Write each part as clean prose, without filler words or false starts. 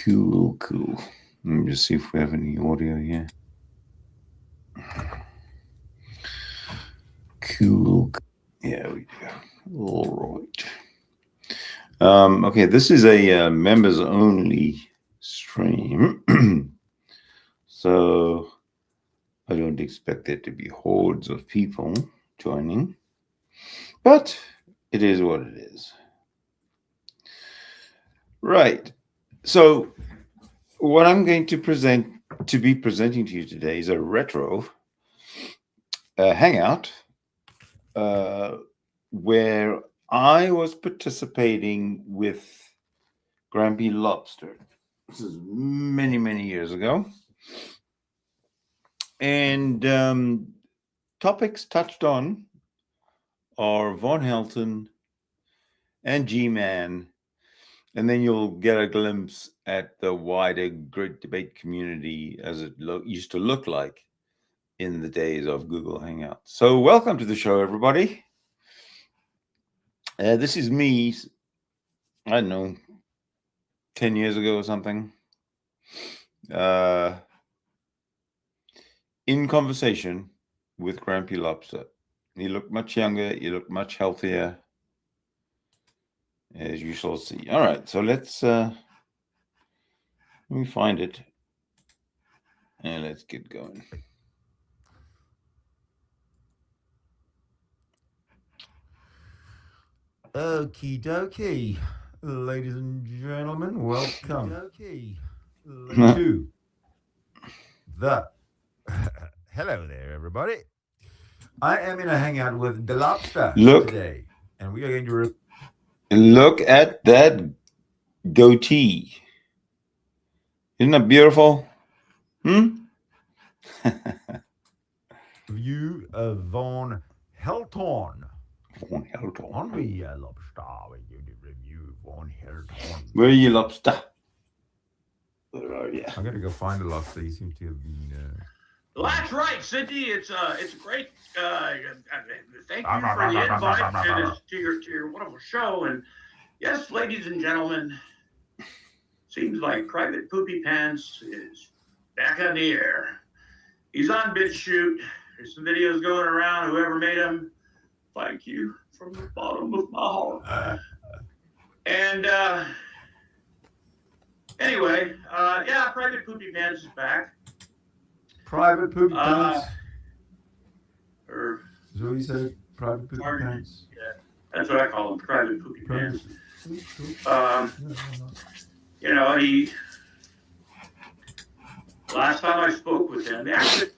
Cool. Let me just see if we have any audio here. Cool. Yeah, we do. All right. Okay, this is a members only stream. So I don't expect there to be hordes of people joining, but it is what it is. Right. So what I'm going to be presenting to you today is a retro hangout where I was participating with Grampy Lobster. This is many years ago. And topics touched on are Von Helton and G-Man. And then you'll get a glimpse at the wider Great Debate community as it used to look like in the days of Google Hangouts. So welcome to the show, everybody. This is me, I don't know, 10 years ago or something. In conversation with Grampy Lobster. You look much younger, you look much healthier, as you shall see. All right, so let me find it, and let's get going. Okie dokie, ladies and gentlemen, welcome to the. Hello there, everybody. I am in a hangout with the Lobster today, and we are going to look at that goatee. Isn't that beautiful? Review of Von Helton. Von Helton. On we, Lobster. We do the review of Von Helton. Where are you, Lobster? Where are you? I'm gonna go find the Lobster. He seems to have been. Well, that's right, Cindy. It's a great. Thank you for the invite to your wonderful show. And yes, ladies and gentlemen, seems like Private Poopy Pants is back on the air. He's on BitChute. There's some videos going around. Whoever made them, thank you from the bottom of my heart. And anyway, yeah, Private Poopy Pants is back. Private Poopy Pants. Or is what you said? Private Poopy Pants. Yeah, that's what I call them. Private Poopy Pants. You know, last time I spoke with him, actually.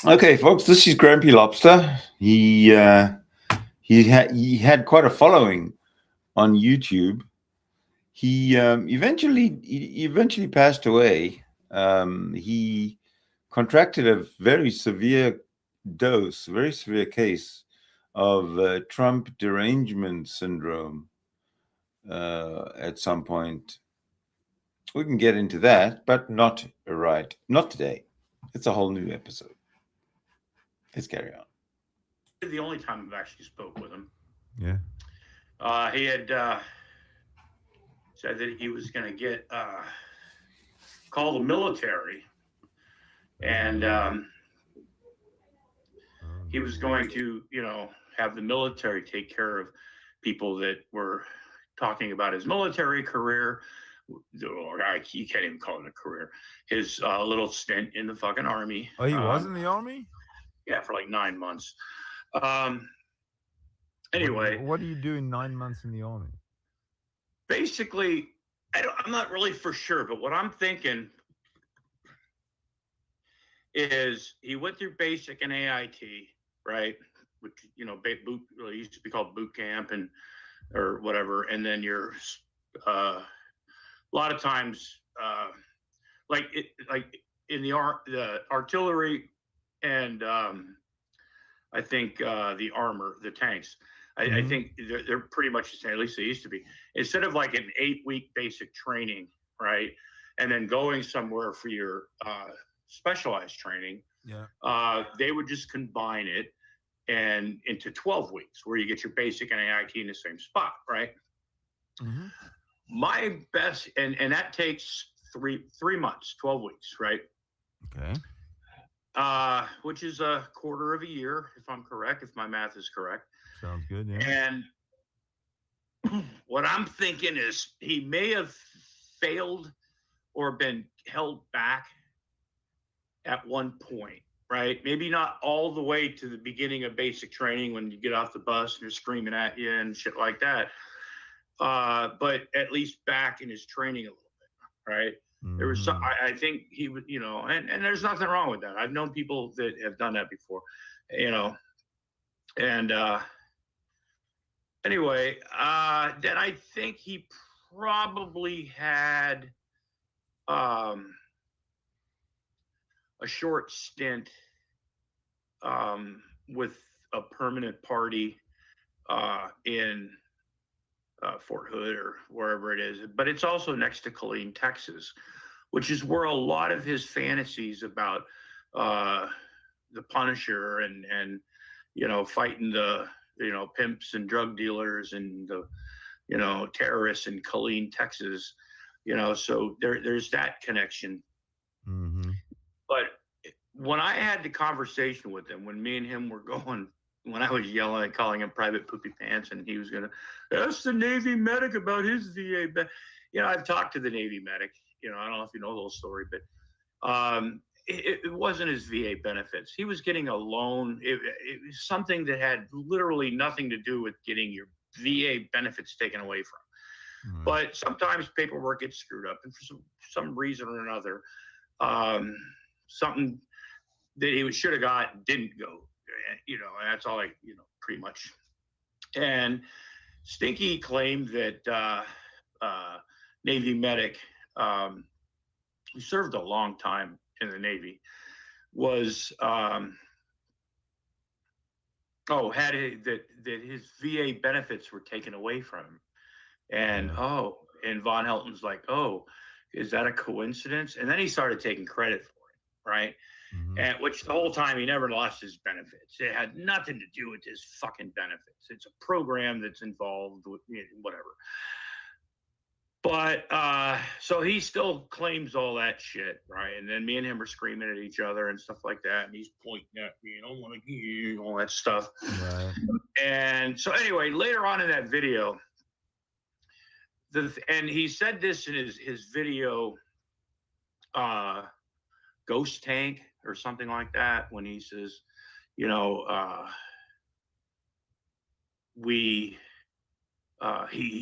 Okay, folks, this is Grampy Lobster. He had quite a following on YouTube. He eventually passed away. He contracted a very severe case of Trump derangement syndrome at some point. We can get into that, but not today. It's a whole new episode. Let's carry on. The only time I've actually spoke with him. Yeah. He had said that he was going to get call the military, and he was going to, have the military take care of people that were talking about his military career. Or you can't even call it a career. His little stint in the fucking army. Oh, he was in the army? Yeah, for like 9 months. Anyway. What do you do in 9 months in the army? Basically, I'm not really for sure, but what I'm thinking is he went through basic and AIT, right? Which, it used to be called boot camp or whatever. And then you're a lot of times, like in the artillery and I think the armor, the tanks, I think they're pretty much the same. At least they used to be. Instead of like an 8-week basic training, right, and then going somewhere for your specialized training, they would just combine it and into 12 weeks, where you get your basic and AIT in the same spot, right? My best, and that takes three months, 12 weeks, right? Okay. Which is a quarter of a year, if I'm correct, if my math is correct. Sounds good. Yeah. And what I'm thinking is he may have failed or been held back at one point, right? Maybe not all the way to the beginning of basic training when you get off the bus and they're screaming at you and shit like that. But at least back in his training a little bit, right? There was some, I think he would, and there's nothing wrong with that. I've known people that have done that before, and anyway, then I think he probably had a short stint with a permanent party in Fort Hood or wherever it is, but it's also next to Killeen, Texas, which is where a lot of his fantasies about the Punisher and fighting the pimps and drug dealers and the terrorists in Killeen, Texas, so there's that connection. Mm-hmm. But when I had the conversation with him, when me and him were going, when I was yelling and calling him Private Poopy Pants, and he was gonna ask the Navy medic about his VA. I've talked to the Navy medic. I don't know if you know the whole story, but it wasn't his VA benefits. He was getting a loan. It was something that had literally nothing to do with getting your VA benefits taken away from. Mm-hmm. But sometimes paperwork gets screwed up, and for some reason or another, something that he should have got didn't go. And that's all pretty much. And Stinky claimed that Navy medic, who served a long time in the Navy, was that his VA benefits were taken away from him. And and Von Helton's like, oh, is that a coincidence? And then he started taking credit for it, right? Mm-hmm. And which the whole time he never lost his benefits. It had nothing to do with his fucking benefits. It's a program that's involved with whatever. But so he still claims all that shit, right? And then me and him are screaming at each other and stuff like that. And he's pointing at me, and I want to hear all that stuff. Right. And so anyway, later on in that video, and he said this in his video, Ghost Tank or something like that, when he says, he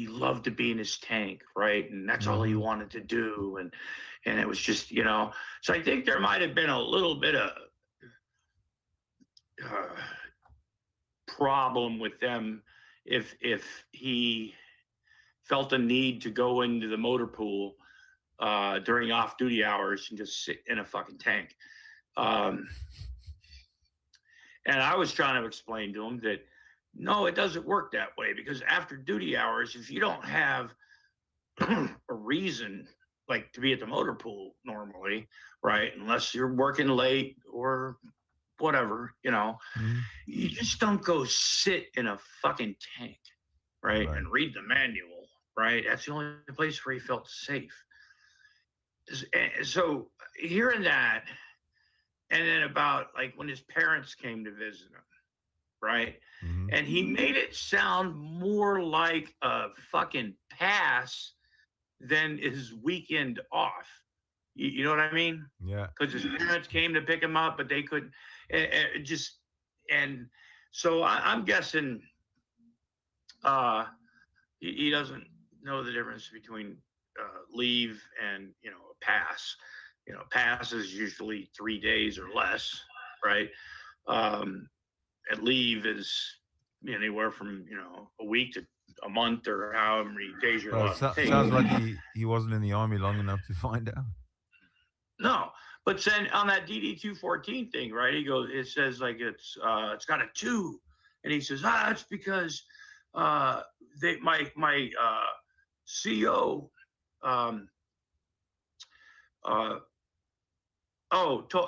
loved to be in his tank, right? And that's all he wanted to do. And it was just, so I think there might have been a little bit of problem with them if he felt a need to go into the motor pool during off-duty hours and just sit in a fucking tank. And I was trying to explain to him that, no, it doesn't work that way, because after duty hours, if you don't have a reason, like to be at the motor pool normally, right, unless you're working late or whatever, you just don't go sit in a fucking tank, right, and read the manual, right? That's the only place where he felt safe. So hearing that, and then about like when his parents came to visit him, right? Mm-hmm. And he made it sound more like a fucking pass than his weekend off. You know what I mean? Yeah. Because his parents came to pick him up, but they couldn't. And so I'm guessing he doesn't know the difference between leave and a pass. Pass is usually 3 days or less, right? And leave is anywhere from a week to a month or however many days you're allowed to take. Sounds like he wasn't in the army long enough to find out. No, but then on that DD 214 thing, right? He goes, it says like it's got a 2, and he says, it's because my CO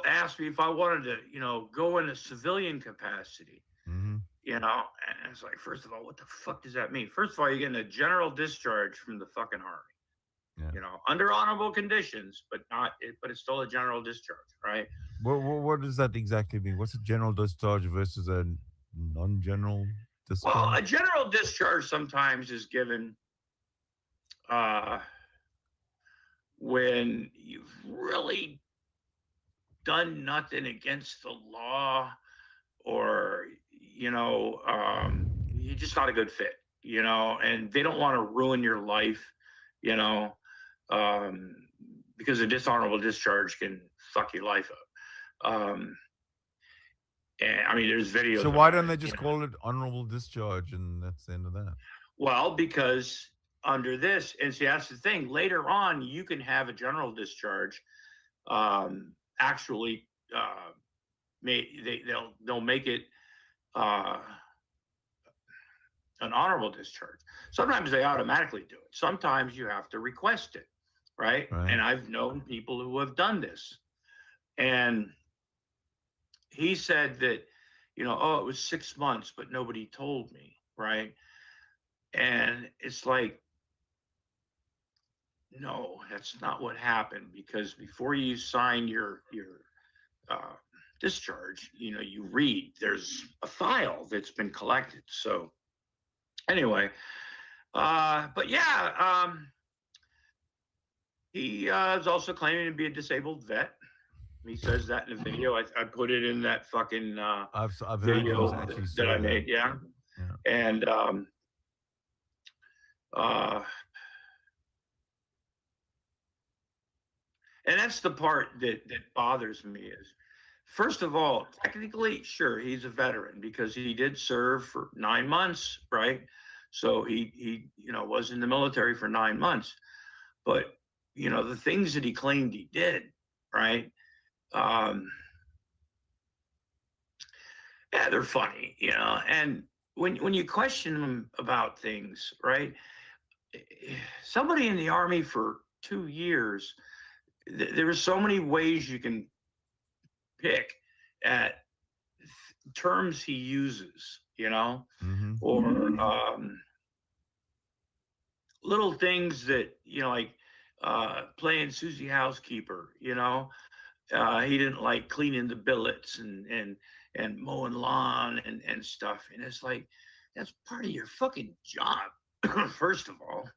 asked me if I wanted to go in a civilian capacity. Mm-hmm. you know, and it's like, first of all, what the fuck does that mean? First of all, you're getting a general discharge from the fucking army, you know, under honorable conditions, but it's still a general discharge, right? What does that exactly mean? What's a general discharge versus a non-general discharge? Well, a general discharge sometimes is given when you've really done nothing against the law, or you're just not a good fit, and they don't want to ruin your life, you know, because a dishonorable discharge can fuck your life up. And I mean, there's videos. So why don't they just call it honorable discharge and that's the end of that? Well, because under this, and see, that's the thing. Later on, you can have a general discharge. Actually, they'll make it an honorable discharge. Sometimes they automatically do it. Sometimes you have to request it, right? And I've known people who have done this. And he said that, it was 6 months, but nobody told me, right? And it's like, no, that's not what happened, because before you sign your discharge, you read, there's a file that's been collected. So anyway, but yeah, he is also claiming to be a disabled vet. He says that in the video. I put it in that fucking I've video heard that I made. Yeah. And and that's the part that bothers me is, first of all, technically, sure, he's a veteran because he did serve for 9 months, right? So he was in the military for 9 months. But, the things that he claimed he did, right? Yeah, they're funny, and when you question them about things, right? Somebody in the Army for 2 years, there are so many ways you can pick at terms he uses, or little things that, like playing Susie Housekeeper, he didn't like cleaning the billets and mowing lawn and stuff. And it's like, that's part of your fucking job. First of all,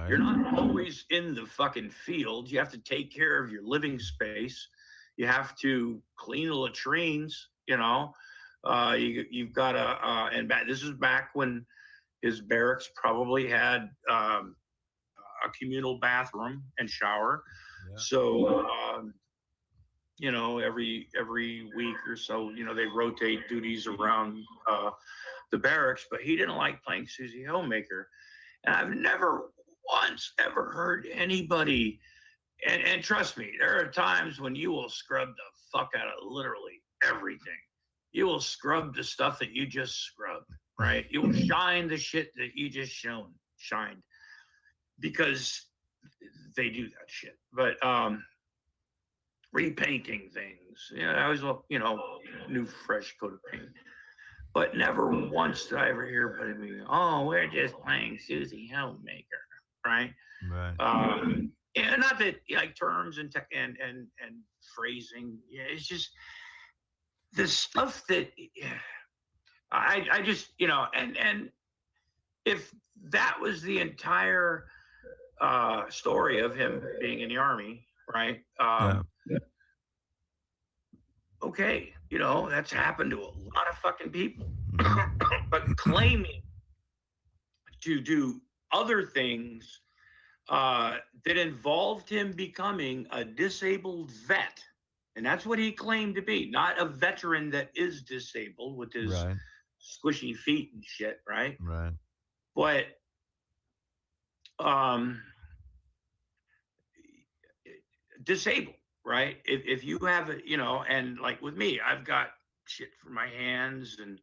you're not always in the fucking field. You have to take care of your living space. You have to clean the latrines, you've got to, and this is back when his barracks probably had a communal bathroom and shower. Yeah. So, every week or so, they rotate duties around the barracks, but he didn't like playing Susie Homemaker. And I've never once ever heard anybody, and trust me, there are times when you will scrub the fuck out of literally everything. You will scrub the stuff that you just scrubbed, right? You will shine the shit that you just shined, because they do that shit. But repainting things, I always look, new fresh coat of paint. But never once did I ever hear anybody go, "Oh, we're just playing Susie Homemaker," right? Right. And not that like terms and phrasing. Yeah, it's just the stuff that I just and if that was the entire story of him being in the Army, right? Okay, that's happened to a lot of fucking people. But claiming to do other things that involved him becoming a disabled vet, and that's what he claimed to be, not a veteran that is disabled with his squishy feet and shit, right? Right. But disabled, right? If you have it, and like with me, I've got shit for my hands, and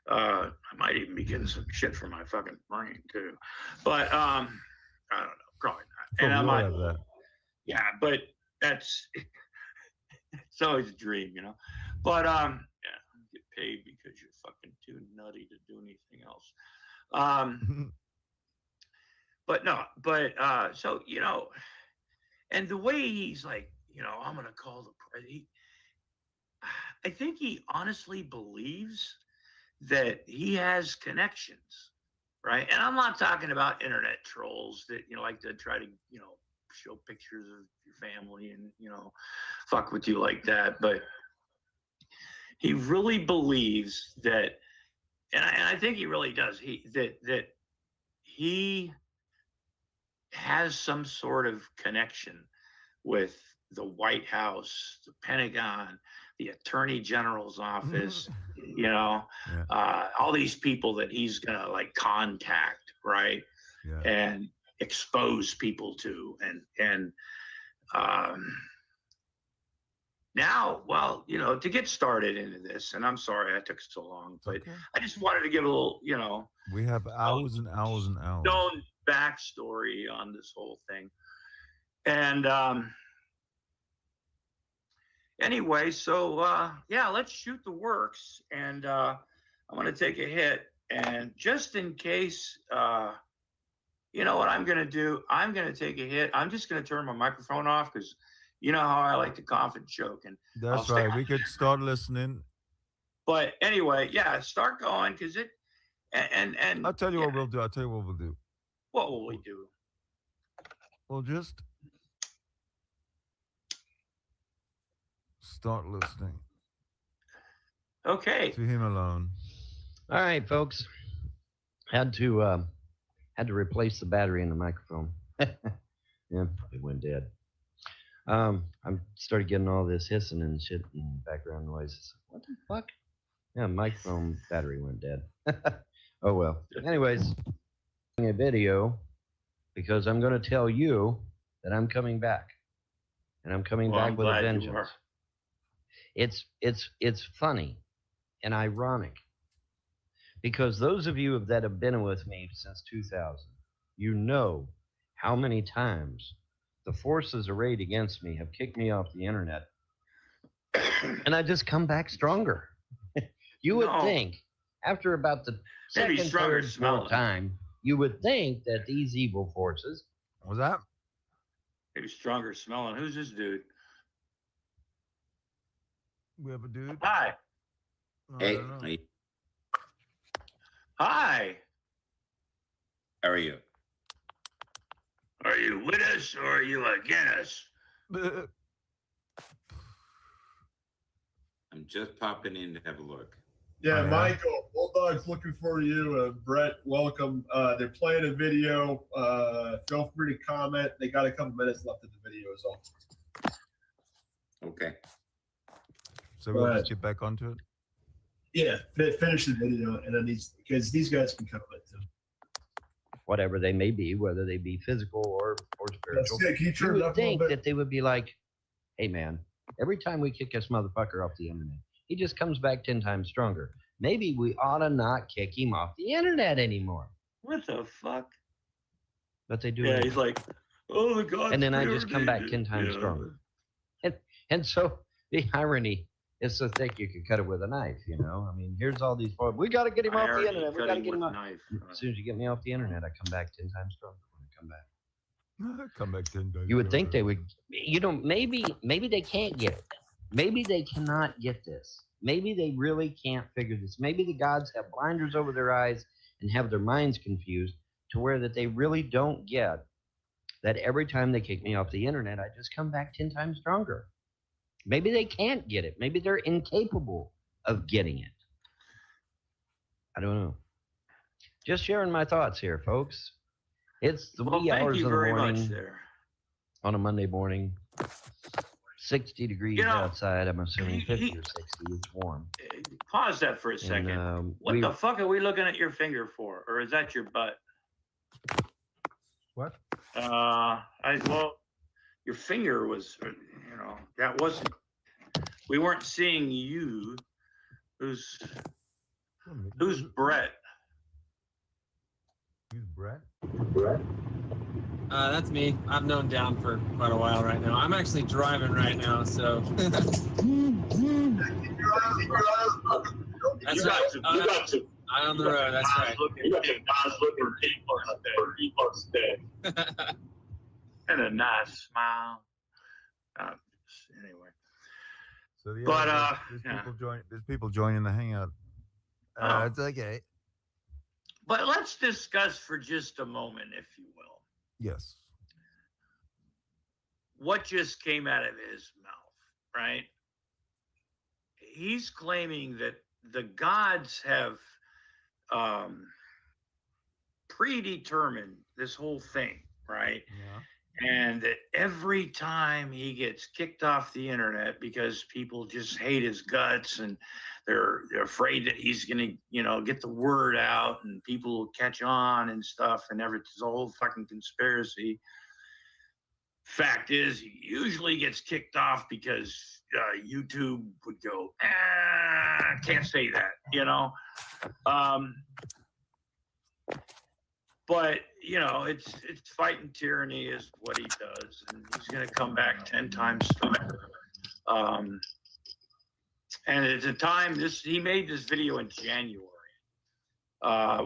I might even be getting some shit for my fucking brain too. But I don't know, probably not. And I might have that. Yeah, but that's it's always a dream, But yeah, get paid because you're fucking too nutty to do anything else. But no, so, you know, and the way he's like, you know, I'm going to call the president. I think he honestly believes that he has connections, right? And I'm not talking about internet trolls that, you know, like to try to, you know, show pictures of your family and, you know, fuck with you like that. But he really believes that, and I think he really does, that he has some sort of connection with the White House, the Pentagon, the Attorney General's office, you know, all these people that he's gonna like contact, right? Yeah. And expose people to, and now, well, you know, to get started into this, and I'm sorry I took so long, but Okay. I just wanted to give a little, you know, We have hours and hours and hours. known backstory on this whole thing. And anyway, so yeah, let's shoot the works. And I'm going to take a hit. And just in case, you know what I'm going to do? I'm going to take a hit. I'm just going to turn my microphone off because you know how I like to cough and choke. And That's right. We could start listening. But anyway, yeah, start going because it. And I'll tell you what we'll do. What will we do? We'll just start listening. Okay. To him alone. All right, folks. Had to replace the battery in the microphone. Yeah, probably went dead. I started getting all this hissing and shit and background noises. What the fuck? Yeah, microphone battery went dead. Oh well. Anyways, a video because I'm going to tell you that I'm coming back, and I'm coming back with a vengeance. It's funny and ironic because those of you that have been with me since 2000, you know how many times the forces arrayed against me have kicked me off the internet, and I just come back stronger. You would think after about the second, third, fourth time, you would think that these evil forces. What was that? Maybe stronger smelling. Who's this dude? We have a dude. Hi. Hey. Hi. How are you? Are you with us or are you against us? I'm just popping in to have a look. Yeah, Michael, Bulldog's looking for you. Brett, welcome. They're playing a video. Feel free to comment. They got a couple minutes left of the video is all. Okay. So we'll just get back onto it? Yeah, finish the video, and then because these guys can comment too. Whatever they may be, whether they be physical or spiritual. Can you turn it up a little think bit? that they would be like, hey man, every time we kick this motherfucker off the internet, he just comes back 10 times stronger. Maybe we ought to not kick him off the internet anymore. What the fuck? But they do. Yeah, anyway. he's like, oh the God. And then I just come back 10 times stronger. And so the irony is so thick you could cut it with a knife, you know? I mean, here's all these we got to get him off the internet. We got to get him off. As soon as you get me off the internet, I come back 10 times stronger when I come back. Come back 10 times. You would think they would, you know, maybe they can't get it. Maybe they cannot get this. Maybe they really can't figure this. Maybe the gods have blinders over their eyes and have their minds confused to where that they really don't get that every time they kick me off the internet, I just come back 10 times stronger. Maybe they can't get it. Maybe they're incapable of getting it. I don't know. Just sharing my thoughts here, folks. It's the wee hours of the morning on a Monday morning. 60 degrees outside. I'm assuming 50 or 60. It's warm. Pause that for a second. What the fuck are we looking at your finger for? Or is that your butt? What? Well, your finger was, you know, that wasn't. We weren't seeing you. Who's Brett? Who's Brett? That's me. I've known Down for quite a while right now. I'm actually driving right now, so. That's right. I'm on the road. That's right. You got some nice looking people today. And a nice smile. Anyway. So the But, there's yeah. people join. There's people joining the hangout. Oh. It's okay. But let's discuss for just a moment, if you will, Yes. what just came out of his mouth, right? He's claiming that the gods have predetermined this whole thing, right? Yeah. And that every time he gets kicked off the internet because people just hate his guts and they're afraid that he's gonna, get the word out and people will catch on and stuff, and it's a whole fucking conspiracy. Fact is, he usually gets kicked off because YouTube would go, can't say that, But it's fighting tyranny is what he does, and he's going to come back 10 times stronger. And at the time, he made this video in January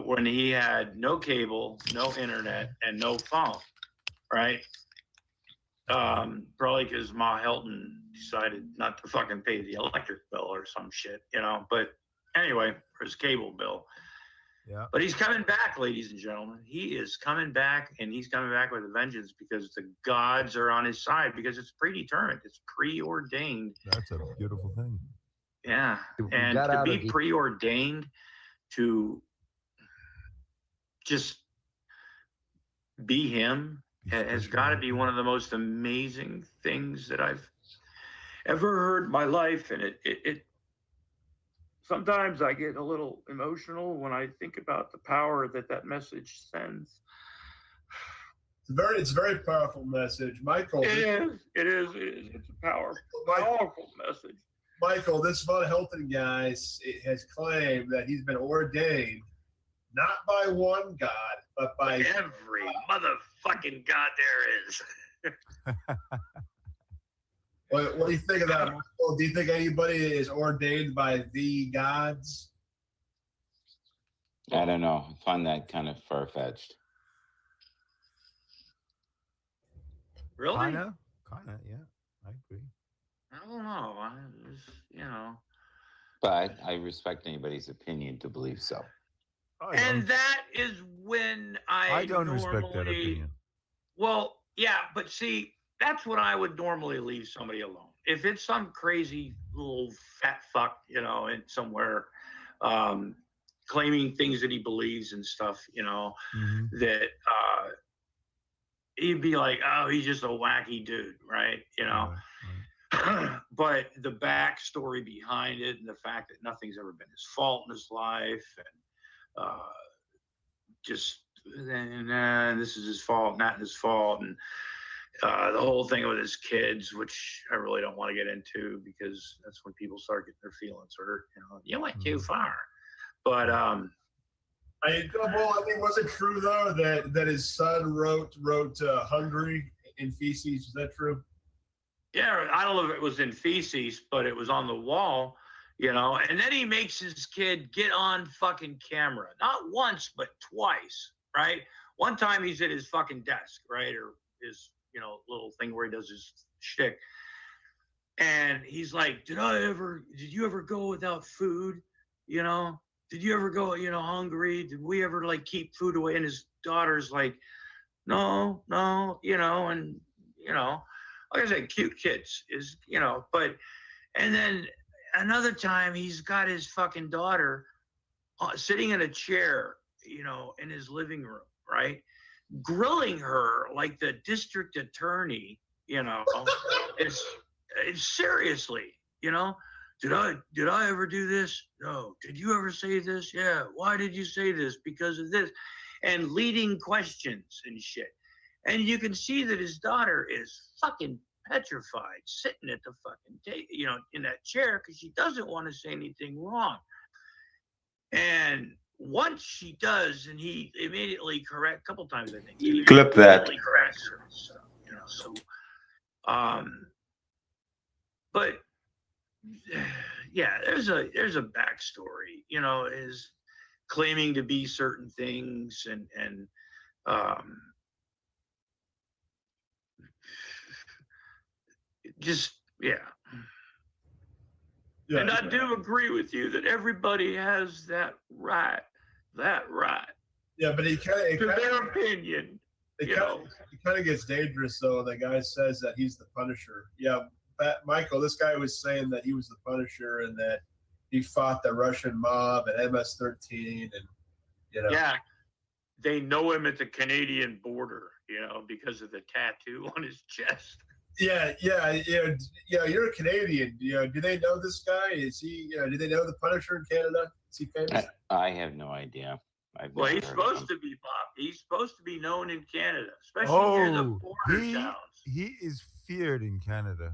when he had no cable, no internet, and no phone, right? Probably because Ma Helton decided not to fucking pay the electric bill or some shit, But anyway, for his cable bill. Yeah. But he's coming back, ladies and gentlemen. He is coming back, and he's coming back with a vengeance because the gods are on his side, because it's predetermined. It's preordained. That's a beautiful thing. Yeah. We And got to out be of the- preordained to just be him has got to be one of the most amazing things that I've ever heard in my life. And it sometimes I get a little emotional when I think about the power that message sends. It's a very powerful message, Michael. It is. It's a powerful message. Michael, this Von Helton guy has claimed that he's been ordained not by one God, but by every motherfucking God there is. What do you think of that, Michael? Do you think anybody is ordained by the gods? I don't know. I find that kind of far-fetched. Really? Kinda, yeah. I agree. I don't know. But I respect anybody's opinion to believe so. And that is when I don't respect that opinion. Well, yeah, but see, that's when I would normally leave somebody alone. If it's some crazy little fat fuck, in somewhere, claiming things that he believes and stuff, that he'd be like, oh, he's just a wacky dude, right? Right. But the backstory behind it and the fact that nothing's ever been his fault in his life, and this is his fault, not his fault, and the whole thing with his kids, which I really don't want to get into because that's when people start getting their feelings hurt. You went too far. But I think was it true though that his son wrote Hungry in feces? Is that true? Yeah, I don't know if it was in feces, but it was on the wall, and then he makes his kid get on fucking camera, not once, but twice, right? One time he's at his fucking desk, right? Or his, little thing where he does his shtick. And he's like, did you ever go without food? Did you ever go, hungry? Did we ever like keep food away? And his daughter's like, no, and, like I said, cute kids is, and then another time he's got his fucking daughter sitting in a chair, in his living room, right? Grilling her like the district attorney, it's seriously, did I ever do this? No. Did you ever say this? Yeah. Why did you say this? Because of this. And leading questions and shit. And you can see that his daughter is fucking petrified, sitting at the fucking table, in that chair, because she doesn't want to say anything wrong. And once she does, and he immediately corrects, a couple times I think. He Clip that. Corrects her, so, but yeah, there's a backstory, you know, is claiming to be certain things and um, just yeah. Yeah, And I do agree with you that everybody has that right, yeah, but he kind to of their opinion. it You kind know, of it kind of gets dangerous though. The guy says that he's the Punisher. Yeah, Michael, this guy was saying that he was the Punisher and that he fought the Russian mob and MS-13, and you know. yeah, they know him at the Canadian border, you know, because of the tattoo on his chest. Yeah. You're a Canadian. You know, do they know this guy? Is he? You know, do they know the Punisher in Canada? Is he famous? I have no idea. Well, he's supposed to be Bob. He's supposed to be known in Canada, especially near the border towns. he is feared in Canada.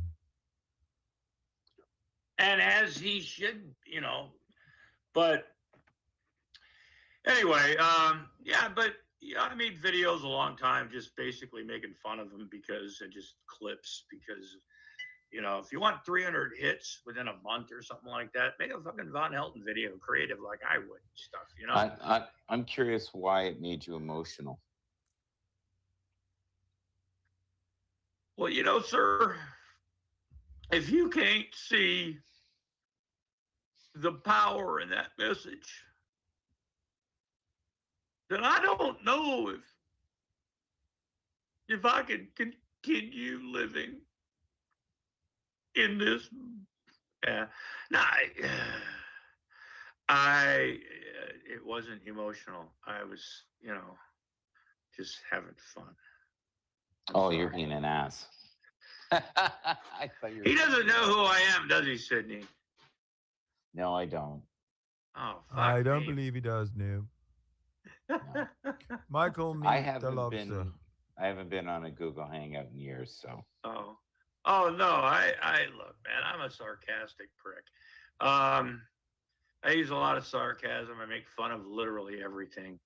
And as he should, you know. But anyway, yeah, but yeah, I made videos a long time just basically making fun of him because and just clips because you know, if you want 300 hits within a month or something like that, make a fucking Von Helton video, creative like I would, stuff, you know. I'm curious why it made you emotional. Well, you know, sir, if you can't see the power in that message, then I don't know if I can continue living in this. Yeah, no, it wasn't emotional. I was, you know, just having fun. Oh, you're being an ass. I thought you were He doesn't know who I am, does he, Sydney? No, I don't. Oh, fuck I don't me. believe he does, no. No. Michael, meet I the haven't lobster. been on a Google Hangout in years, so. Oh no, I look, man, I'm a sarcastic prick. I use a lot of sarcasm. I make fun of literally everything,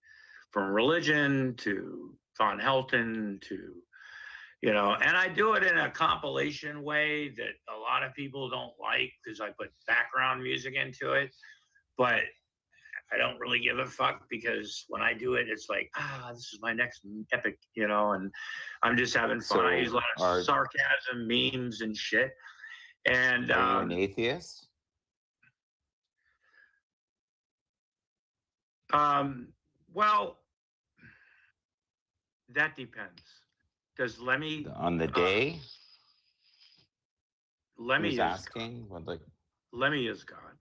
from religion to Von Helton to, you know, and I do it in a compilation way that a lot of people don't like because I put background music into it, but I don't really give a fuck because when I do it, it's like, this is my next epic, you know, and I'm just having fun. I use a lot of sarcasm, memes, and shit. And are you an atheist? Well, that depends. Does Lemmy On the day? Lemmy Who's is asking? God. Lemmy is God.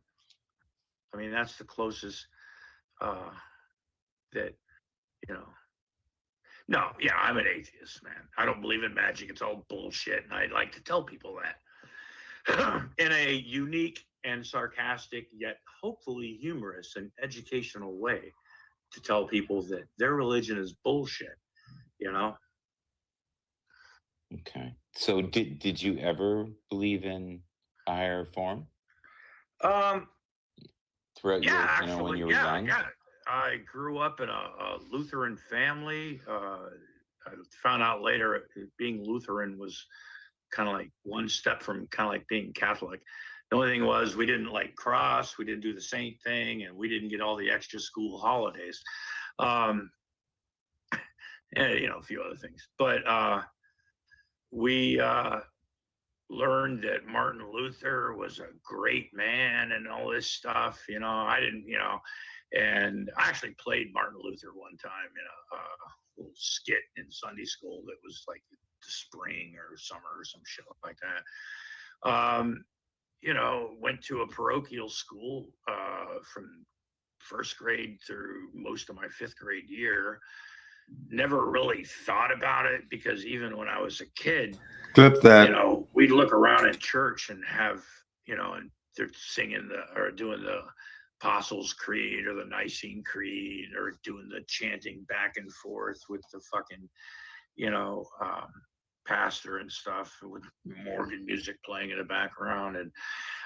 I mean, that's the closest that, you know. No, yeah, I'm an atheist, man. I don't believe in magic. It's all bullshit. And I like to tell people that in a unique and sarcastic, yet hopefully humorous and educational way to tell people that their religion is bullshit, you know? Okay. So did you ever believe in a higher form? Throughout your, Actually, when you were young? Yeah. I grew up in a Lutheran family. I found out later being Lutheran was kind of like one step from kind of like being Catholic. The only thing was we didn't like cross, we didn't do the saint thing, and we didn't get all the extra school holidays. And, you know, a few other things. But we learned that Martin Luther was a great man and all this stuff. You know, I didn't, you know, and I actually played Martin Luther one time in a little skit in Sunday school that was like the spring or summer or some shit like that. You know, went to a parochial school from first grade through most of my fifth grade year. Never really thought about it because even when I was a kid, Clip that. you know, we'd look around in church and have, you know, and they're singing or doing the Apostles' Creed or the Nicene Creed or doing the chanting back and forth with the fucking, you know, pastor and stuff with Morgan music playing in the background. And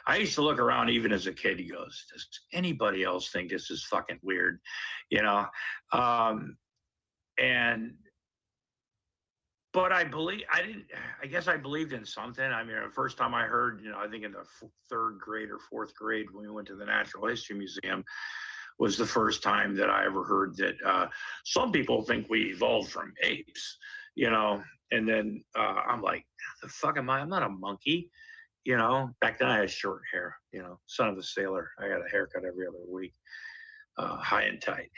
I used to look around even as a kid. He goes, does anybody else think this is fucking weird? You know? And but I guess I believed in something. I mean, the first time I heard, I think in the third grade or fourth grade when we went to the Natural History Museum was the first time that I ever heard that some people think we evolved from apes, and then I'm like, the fuck am I? I'm not a monkey. Back then I had short hair, son of a sailor. I got a haircut every other week, high and tight.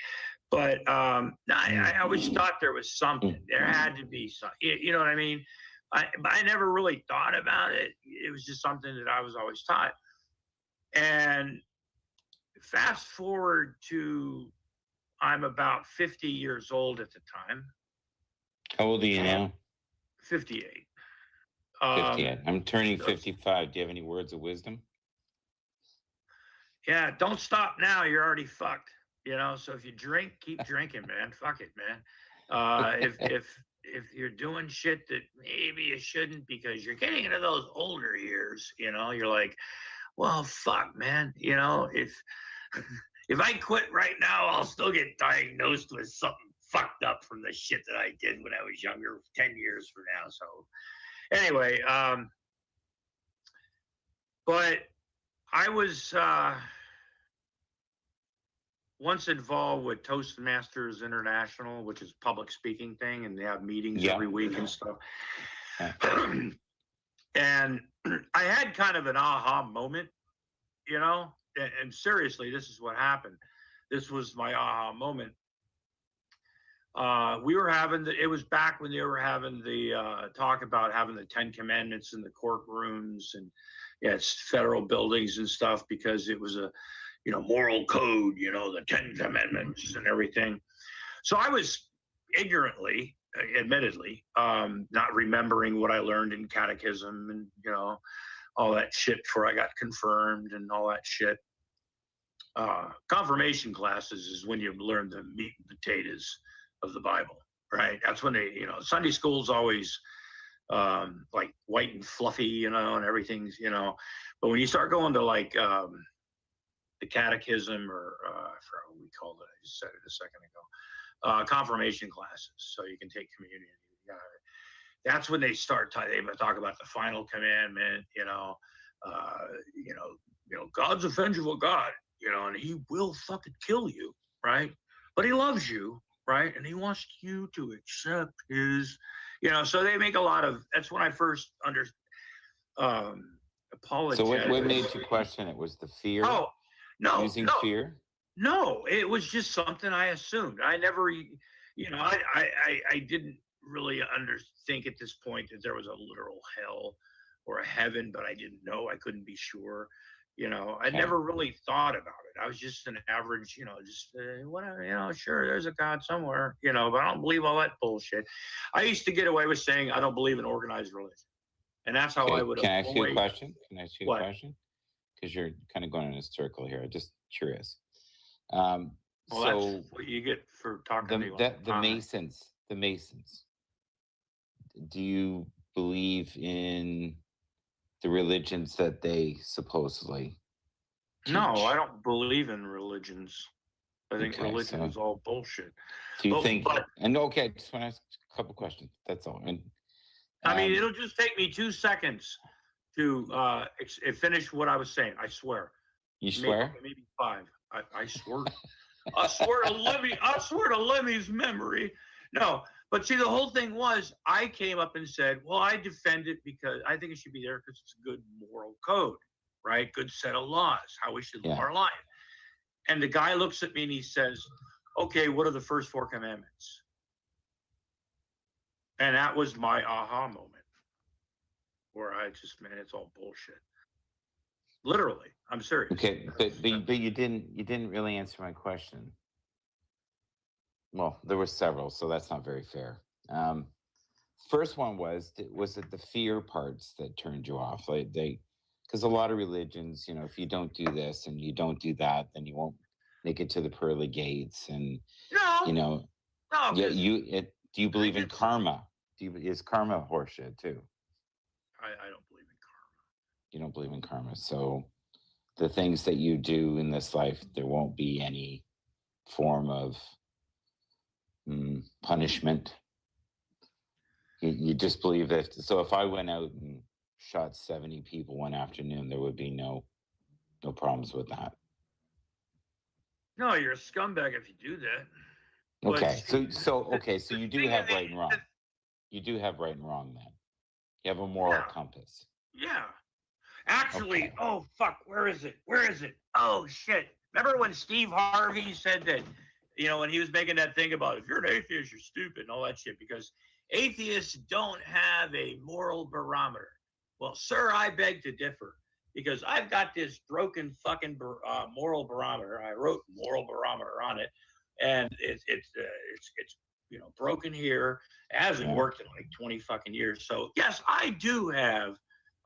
But I always thought there was something. There had to be something. You know what I mean? But I never really thought about it. It was just something that I was always taught. And fast forward to I'm about 50 years old at the time. How old are you now? 58. 58. I'm turning 55. Do you have any words of wisdom? Yeah, don't stop now. You're already fucked. So if you drink, keep drinking, man. Fuck it, man. If you're doing shit that maybe you shouldn't because you're getting into those older years, you're like, well, fuck, man. If I quit right now, I'll still get diagnosed with something fucked up from the shit that I did when I was younger, 10 years from now. So anyway, but I was once involved with Toastmasters International, which is a public speaking thing, and they have meetings every week and stuff. And I had kind of an aha moment, and seriously, this is what happened. This was my aha moment. We were having it was back when they were having the talk about having the 10 Commandments in the courtrooms and it's federal buildings and stuff, because it was a moral code, the 10 Commandments and everything. So I was ignorantly, admittedly, not remembering what I learned in catechism and, all that shit before I got confirmed and all that shit. Confirmation classes is when you learn the meat and potatoes of the Bible, right? That's when they, Sunday school's always like white and fluffy, and everything's, but when you start going to like, the catechism, or I forgot what we called it. I just said it a second ago. Confirmation classes, so you can take communion. That's when they start. They talk about the final commandment. God's a vengeful God. And He will fucking kill you, right? But He loves you, right? And He wants you to accept His. So they make a lot of. That's when I first apologized. So what made you question it? Was the fear? Oh. No, using fear? No, it was just something I assumed. I never, I didn't really think at this point that there was a literal hell or a heaven, but I didn't know. I couldn't be sure. I never really thought about it. I was just an average, whatever, sure, there's a God somewhere, but I don't believe all that bullshit. I used to get away with saying I don't believe in organized religion. And that's how I would Can I ask you a question? Can I ask you a question? Because you're kind of going in a circle here. I'm just curious. Well, that's what you get for talking to me. The Masons. Do you believe in the religions that they supposedly teach? No, I don't believe in religions. I think religion is all bullshit. Do you think? And okay, I just want to ask a couple questions. That's all. And I mean, it'll just take me 2 seconds to finish what I was saying. I swear. You swear? Maybe 5. I swear. I swear to Lemmy. I swear to Lemmy's memory. No, but see, the whole thing was I came up and said, well, I defend it because I think it should be there because it's a good moral code, right? Good set of laws, how we should live our life. And the guy looks at me and he says, okay, what are the first 4 commandments? And that was my aha moment, where I just, man, it's all bullshit. Literally, I'm serious. Okay, but you didn't really answer my question. Well, there were several, so that's not very fair. First one was it the fear parts that turned you off? Like because a lot of religions, if you don't do this and you don't do that, then you won't make it to the pearly gates. And no, do you believe in karma? Is karma horseshit too? I don't believe in karma. You don't believe in karma. So the things that you do in this life, there won't be any form of punishment You just believe that. So if I went out and shot 70 people one afternoon, there would be no problems with that. No, you're a scumbag if you do that. Okay, But so you do thing have is, right and wrong. You do have right and wrong then. You have a moral Yeah. compass. Yeah. Actually, Okay. oh fuck, where is it? Where is it? Oh shit. Remember when Steve Harvey said that, when he was making that thing about if you're an atheist, you're stupid and all that shit, because atheists don't have a moral barometer. Well, sir, I beg to differ, because I've got this broken fucking moral barometer. I wrote moral barometer on it, and it's broken here. It hasn't worked in like 20 fucking years. So yes, I do have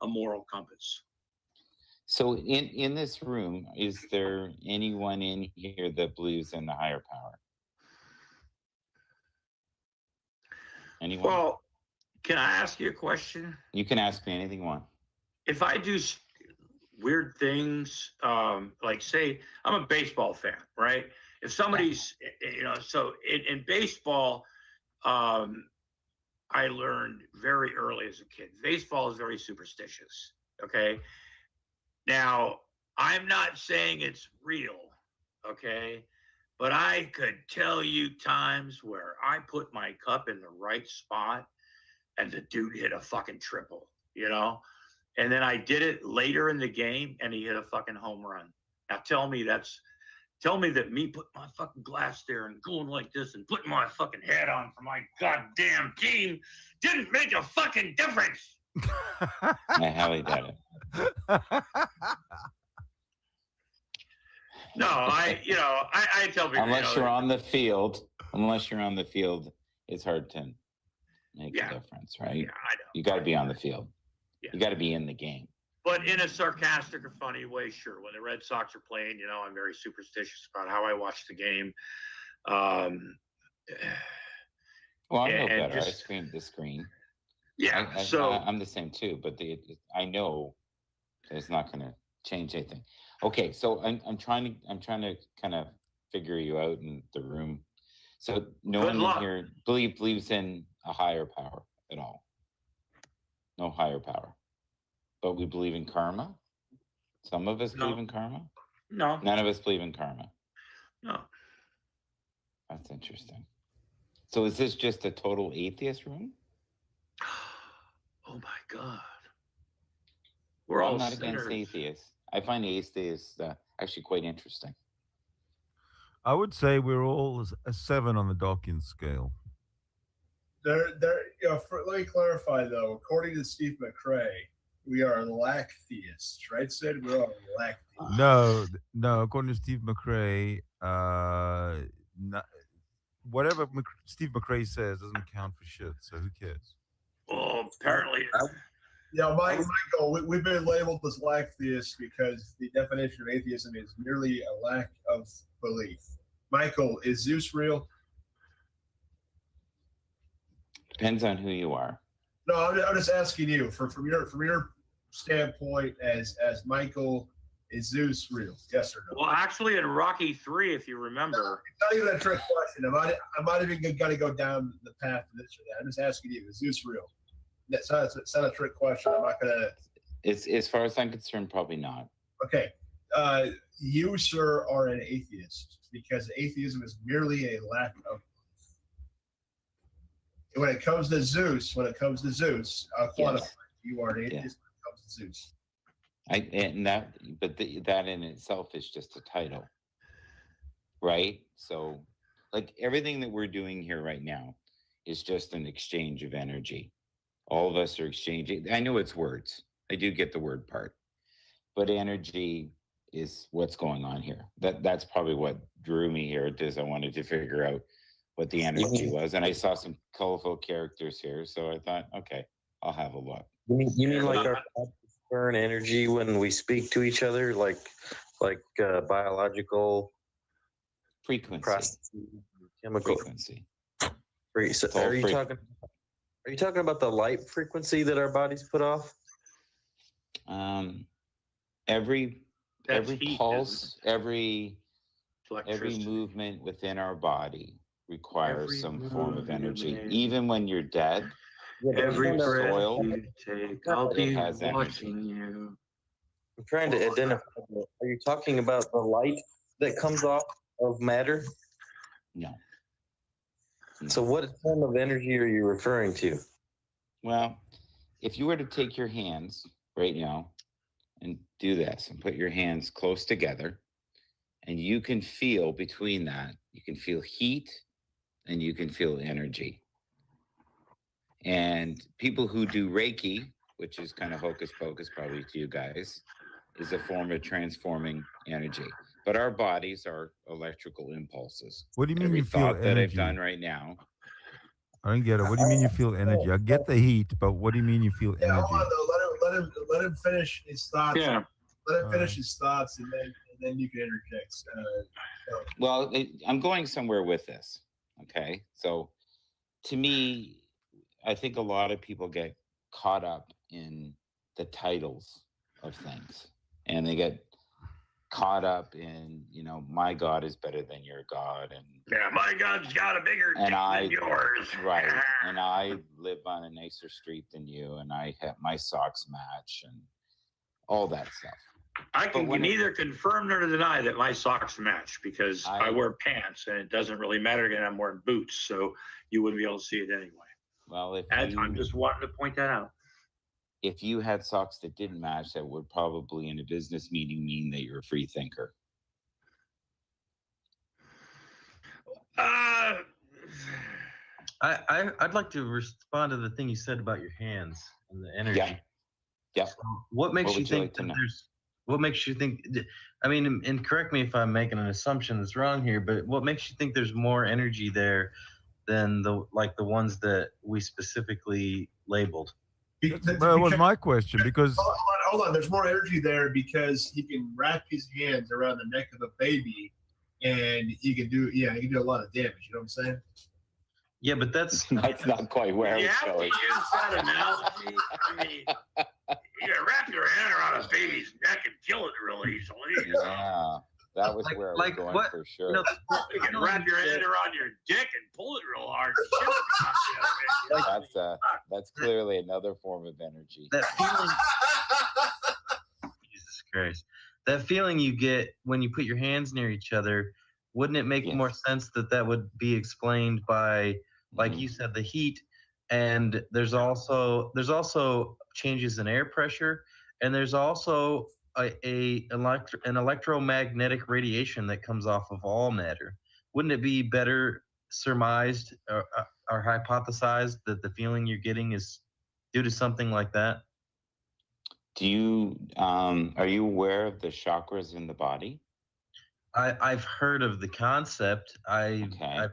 a moral compass. So in this room, is there anyone in here that believes in the higher power? Anyone? Well, can I ask you a question? You can ask me anything you want. If I do weird things, like say I'm a baseball fan, right? If somebody's, so in baseball, I learned very early as a kid, baseball is very superstitious. Okay. Now, I'm not saying it's real, okay? But I could tell you times where I put my cup in the right spot and the dude hit a fucking triple, And then I did it later in the game and he hit a fucking home run. Now tell me that me putting my fucking glass there and going like this and putting my fucking hat on for my goddamn team didn't make a fucking difference. Yeah, how he did it. No, I tell people, unless you're on the field, it's hard to make a difference, right? Yeah, I know. You got to be on the field. Yeah. You got to be in the game. But in a sarcastic or funny way, sure. When the Red Sox are playing, I'm very superstitious about how I watch the game. Well, I'm no better. I screamed the screen. Yeah, I'm the same too. But I know it's not going to change anything. Okay, so I'm trying to kind of figure you out in the room. So no one in here believes in a higher power at all. No higher power. But we believe in karma. Some of us believe in karma. No. None of us believe in karma. No. That's interesting. So is this just a total atheist room? Oh my God. We're all not sinners. Against atheists. I find atheists actually quite interesting. I would say we're all a 7 on the Dawkins scale. Let me clarify though. According to Steve McRae, we are lack theists, right, Sid? We're all lack theists. No. According to Steve McRae, whatever Steve McRae says doesn't count for shit. So who cares? Well, apparently. Yeah, Michael, we've been labeled as lack theists because the definition of atheism is merely a lack of belief. Michael, is Zeus real? Depends on who you are. No, I'm just asking you from your standpoint as Michael, is Zeus real? Yes or no? Well, actually, in Rocky 3, if you remember, it's not even a trick question. I'm not even going to go down the path of this or that. I'm just asking you, is Zeus real? It's not a trick question. I'm not going to. It's, as far as I'm concerned, probably not. Okay. You, sir, are an atheist because atheism is merely a lack of. When it comes to Zeus, I'll quantify. Yes. You are an atheist when it comes to Zeus. That in itself is just a title, right? So, like everything that we're doing here right now is just an exchange of energy. All of us are exchanging. I know it's words. I do get the word part, but energy is what's going on here. That's probably what drew me here. I wanted to figure out what the energy was, and I saw some colorful characters here, so I thought, okay, I'll have a look. You mean like our burn energy when we speak to each other, like biological frequency, chemical frequency? Are you talking about the light frequency that our bodies put off? Every pulse, every movement within our body requires some form of energy. Even when you're dead, Every in the breath soil, you take, I'll it be has energy. watching you. I'm trying to identify. Are you talking about the light that comes off of matter? No. So what form of energy are you referring to? Well, if you were to take your hands right now and do this and put your hands close together, and you can feel between that, you can feel heat and you can feel energy. And people who do Reiki, which is kind of hocus pocus probably to you guys, is a form of transforming energy. But our bodies are electrical impulses. What do you mean Every you feel thought that I've energy? done right now. I don't get it. What do you mean you feel energy? I get the heat, but what do you mean you feel Yeah, energy? hold on though. Let him finish his thoughts. Yeah. Let him finish his thoughts, and then you can interject. Well, I'm going somewhere with this. Okay. So to me, I think a lot of people get caught up in the titles of things, and they get caught up in, my God is better than your God. And Yeah, my God's got a bigger dick than yours. Right. And I live on a nicer street than you, and I have my socks match and all that stuff. I can neither confirm nor deny that my socks match because I wear pants and it doesn't really matter again. I'm wearing boots, so you wouldn't be able to see it anyway. Well, I'm just wanting to point that out. If you had socks that didn't match, that would probably in a business meeting mean that you're a free thinker. I'd like to respond to the thing you said about your hands and the energy. Yeah. So what makes you think that there's? What makes you think? I mean, and correct me if I'm making an assumption that's wrong here, but what makes you think there's more energy there than the ones that we specifically labeled? That was my question because hold on. There's more energy there because he can wrap his hands around the neck of a baby, and he can do a lot of damage. You know what I'm saying? Yeah, but that's not quite where I was have to going. use that analogy. I mean, you can wrap your hand around a baby's neck and kill it real easily. Yeah, that was where I was going for sure. You can wrap your hand around your dick and pull it real hard. That's clearly another form of energy. That feeling. Jesus Christ. That feeling you get when you put your hands near each other, wouldn't it make more sense that would be explained by, like you said, the heat, and there's also changes in air pressure, and there's also an electromagnetic radiation that comes off of all matter. Wouldn't it be better surmised or hypothesized that the feeling you're getting is due to something like that? Do you are you aware of the chakras in the body? I've heard of the concept. I've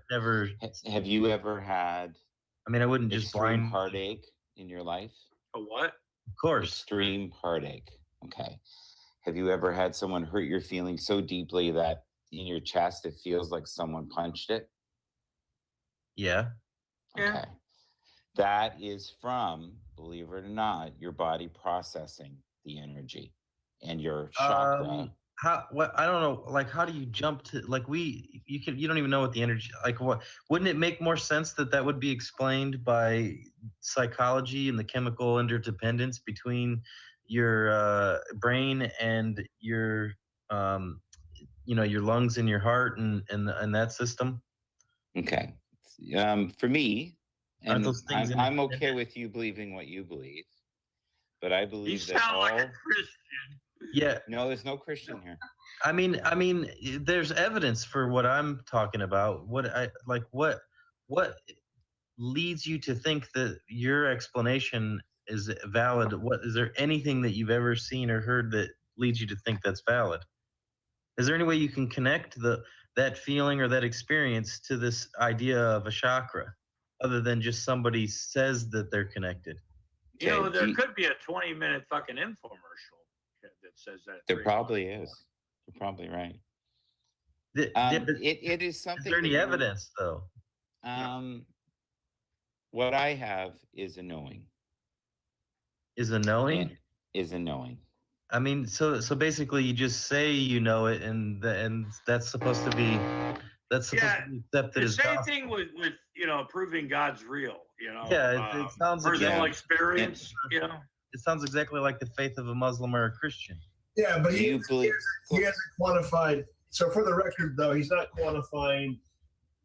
never. Have you ever had? I mean, I wouldn't just extreme heartache in your life. A what? Of course. Extreme heartache. Okay. Have you ever had someone hurt your feelings so deeply that in your chest it feels like someone punched it? Yeah. Okay. That is from, believe it or not, your body processing the energy and your chakra. I don't know. Like, how do you jump to you don't even know what the energy, wouldn't it make more sense that would be explained by psychology and the chemical interdependence between your brain and your your lungs and your heart and that system? Okay. For me, and those things I'm okay with you believing what you believe, but I believe you sound like a Christian. Yeah. No, there's no Christian here. I mean, there's evidence for what I'm talking about. What leads you to think that your explanation is valid? Is there anything that you've ever seen or heard that leads you to think that's valid? Is there any way you can connect that feeling or that experience to this idea of a chakra, other than just somebody says that they're connected? You know, there could be a 20-minute fucking infomercial that says that. There probably is. You're probably right. It is something. Is there any evidence, though? What I have is a knowing. Is a knowing? Is a knowing. I mean, so basically, you just say you know it, and that's supposed to be accepted as the same gospel. thing with proving God's real. Yeah, it sounds personal exactly. experience. It sounds exactly like the faith of a Muslim or a Christian. Yeah, but he believe? hasn't quantified. So for the record, though, he's not quantifying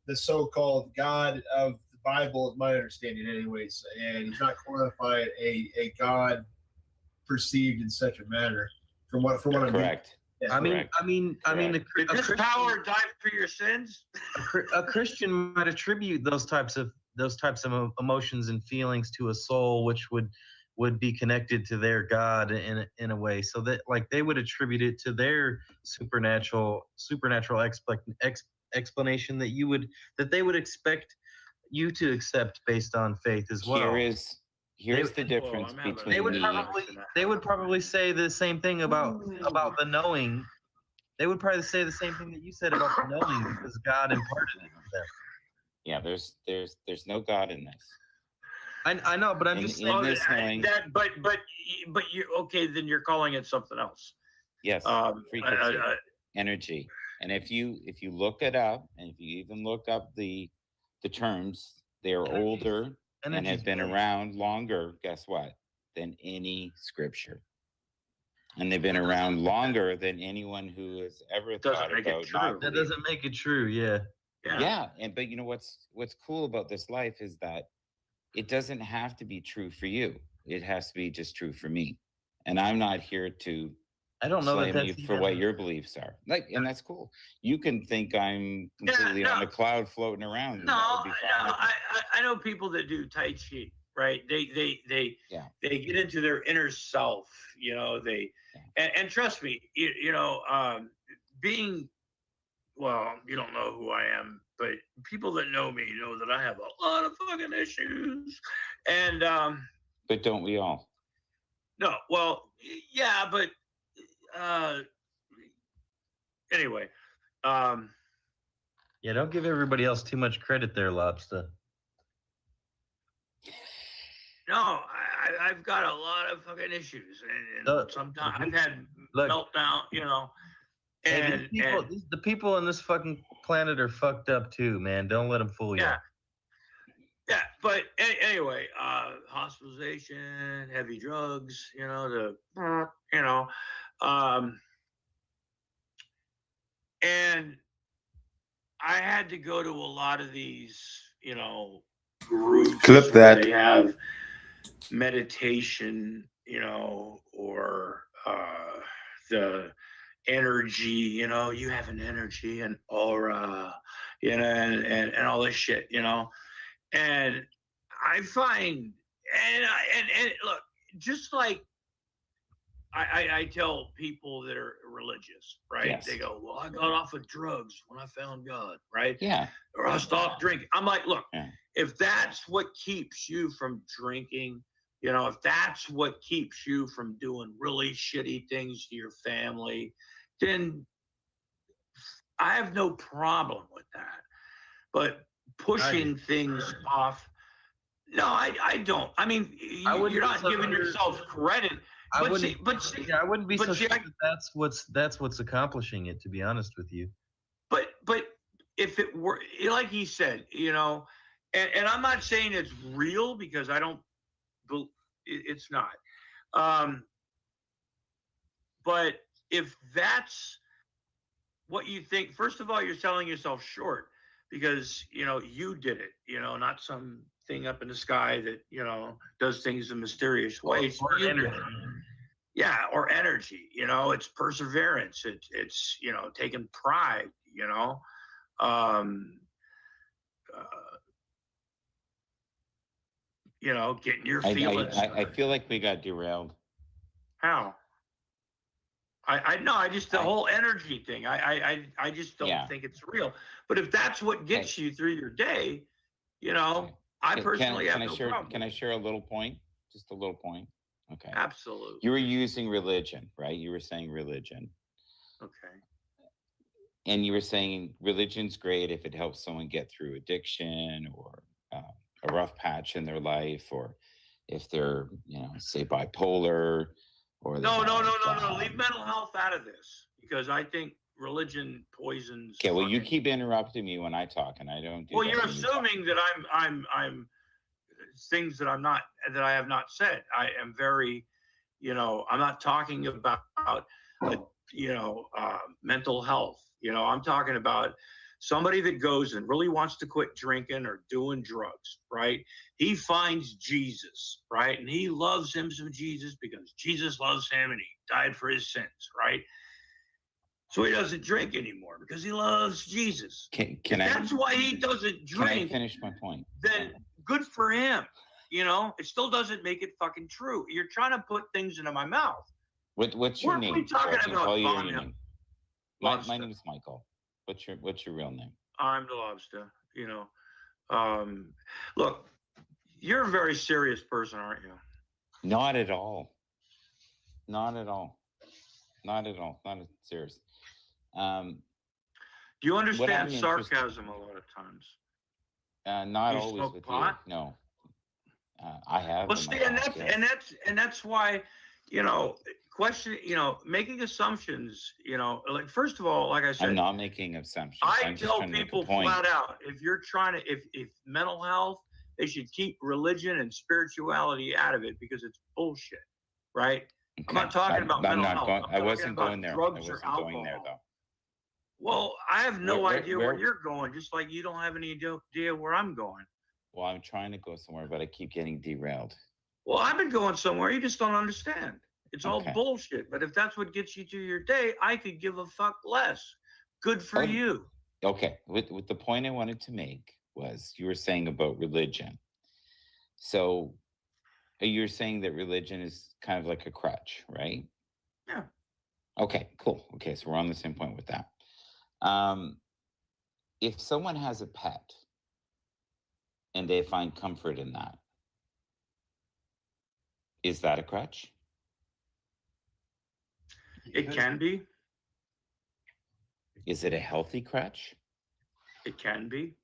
the so-called God of the Bible, is my understanding, anyways, and he's not quantifying a God perceived in such a manner. From what I'm Correct. Yeah. I mean, Did this Christian, power die for your sins? a Christian might attribute those types of emotions and feelings to a soul, which would be connected to their God in a way, so that like they would attribute it to their supernatural explanation that they would expect you to accept based on faith as well. Here's the difference between they would probably say the same thing about the knowing. They would probably say the same thing that you said about the knowing, because God imparted it to them. Yeah, there's no God in this. I know, but I'm just saying this knowing. But you okay? Then you're calling it something else. Yes, frequency, energy. And if you look it up, and if you even look up the terms, they're older and have been around longer. Guess what? Than any scripture. And they've been around longer than anyone who has ever thought about. That doesn't make it true. Yeah. Yeah. But you know what's cool about this life is that it doesn't have to be true for you. It has to be just true for me. And I'm not here to slay you for what your beliefs are. And that's cool. You can think I'm completely on the cloud floating around. I know people that do Tai Chi, right? They get into their inner self, and trust me, being, well, you don't know who I am, but people that know me know that I have a lot of fucking issues. And but don't we all? No, well, yeah, but anyway. Yeah, don't give everybody else too much credit there, Lobster. No, I've got a lot of fucking issues, and sometimes I've had meltdown, And, the people on this fucking planet are fucked up too, man. Don't let them fool you. Yeah, but anyway, hospitalization, heavy drugs, and I had to go to a lot of these, groups. Clip that. They have meditation, or the energy, you have an energy and aura, and all this shit, and I find, and look, just like I tell people that are religious, right? Yes. They go, well, I got off of drugs when I found God, right? Yeah. Or I stopped drinking. I'm like, look, if that's what keeps you from drinking, if that's what keeps you from doing really shitty things to your family, then I have no problem with that. But pushing things off, no, I don't. I mean, you're not giving yourself credit. I wouldn't be so sure that that's what's accomplishing it, to be honest with you. But if it were, like he said, and I'm not saying it's real, because I don't, it's not. But if that's what you think, first of all, you're selling yourself short, because you did it, not some thing up in the sky that does things in mysterious ways. Or energy. Yeah, or energy. It's perseverance. It's taking pride. Getting your feelings. I feel like we got derailed. How? I just the whole energy thing. I just don't think it's real. But if that's what gets you through your day, I personally have no problem. Can I share a little point? Just a little point. Okay. Absolutely. You were using religion, right? You were saying religion. Okay. And you were saying religion's great if it helps someone get through addiction or a rough patch in their life, or if they're, say bipolar, or no. Leave mental health out of this, because I think religion poisons. Okay, well, you fucking- keep interrupting me when I talk, and I don't do Well, that you're when you talk. assuming that I'm things that I have not said. I am very, I'm not talking about, mental health. I'm talking about somebody that goes and really wants to quit drinking or doing drugs, right? He finds Jesus, right? And he loves him some Jesus because Jesus loves him and he died for his sins, right? So he doesn't drink anymore because he loves Jesus. That's why he doesn't drink. Can I finish my point? Then good for him. It still doesn't make it fucking true. You're trying to put things into my mouth. What's your What are name? we talking I can about, call you Von your Hill? name. Lobster. My name is Michael. What's your real name? I'm the Lobster. Look, you're a very serious person, aren't you? Not at all. Not at all. Not at all. Not serious. Do you I'm understand interested- sarcasm a lot of times? Not You always smoke with pot? you. No. I have. Well, in my see, and past, that's yes. and that's why, making assumptions. Like first of all, like I said, I'm not making assumptions. I I'm just tell trying to make a people point. flat out, if you're trying to, if mental health, they should keep religion and spirituality out of it because it's bullshit, right? I'm not talking about mental health. I'm I talking wasn't about going there. I drugs or wasn't going there, alcohol. though. Well, I have no Where- idea where- where you're going, just like you don't have any idea where I'm going. Well, I'm trying to go somewhere, but I keep getting derailed. Well, I've been going somewhere. You just don't understand. It's all Okay. bullshit. But if that's what gets you through your day, I could give a fuck less. Good for Oh, you. Okay. With the point I wanted to make was you were saying about religion. So you're saying that religion is kind of like a crutch, right? Yeah. Okay, cool. Okay, so we're on the same point with that. If someone has a pet and they find comfort in that, is that a crutch? It can be. Is it a healthy crutch? It can be.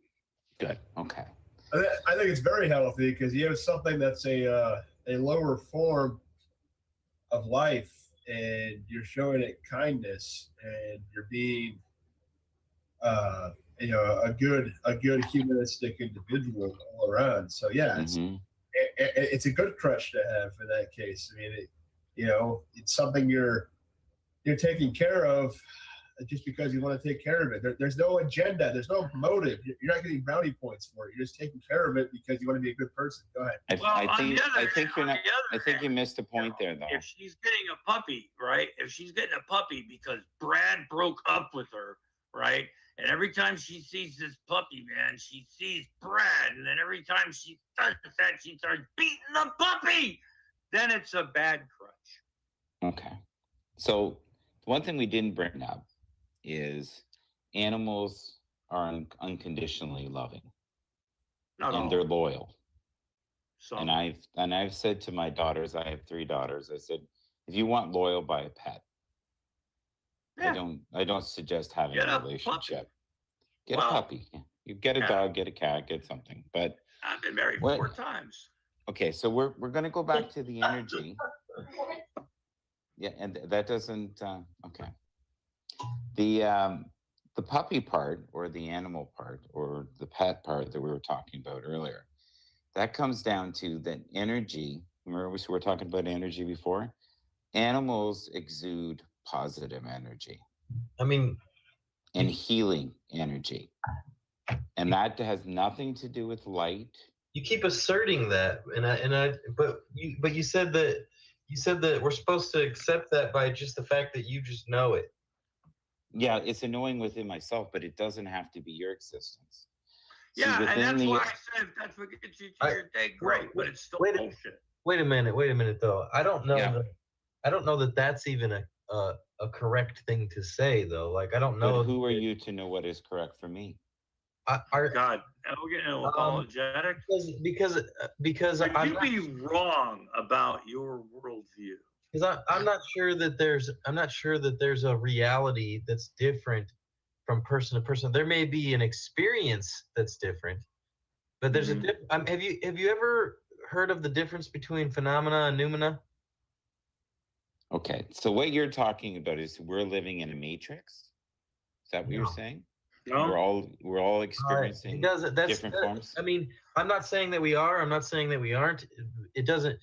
Good. Okay. I think it's very healthy because you have something that's a lower form of life, and you're showing it kindness, and you're being a good humanistic individual all around. So yeah, it's a good crutch to have in that case. I mean, it's something you're taking care of just because you want to take care of it. There's no agenda. There's no motive. You're not getting brownie points for it. You're just taking care of it because you want to be a good person. Go ahead. I think you missed a point there, though. If she's getting a puppy, right? If she's getting a puppy because Brad broke up with her, right? And every time she sees this puppy, man, she sees Brad. And then every time she does that, she starts beating the puppy. Then it's a bad crutch. Okay. So one thing we didn't bring up is animals are unconditionally loving. And they're loyal. So, and I've said to my daughters, I have 3 daughters, I said, if you want loyal, buy a pet. yeah. I don't suggest having Get a a relationship. puppy. Get Well, a puppy. You get a dog, get a cat, get something. But I've been married What? 4 times. okay, so we're gonna go back to the energy. Yeah, and that doesn't okay. The puppy part or the animal part or the pet part that we were talking about earlier, that comes down to that energy. Remember we were talking about energy before? Animals exude positive energy. I mean, and healing energy. And that has nothing to do with light. you keep asserting that, but you said that we're supposed to accept that by just the fact that you just know it. Yeah, it's annoying within myself, but it doesn't have to be your existence. Yeah, See, and that's within why I said if that's what gets you to your day, great. But it's still bullshit. Wait a minute though. I don't know. Yeah. I don't know that that's even a correct thing to say though. Like I don't know. But who are you to know what is correct for me? God, I'm getting apologetic. Because Could you be wrong about your worldview? Because I'm not sure that there's a reality that's different from person to person. There may be an experience that's different, but there's a have you ever heard of the difference between phenomena and noumena? Okay, so what you're talking about is we're living in a matrix. Is that what you're saying? No? We're all experiencing It doesn't. That's different forms. I mean, I'm not saying that we are. I'm not saying that we aren't. It doesn't.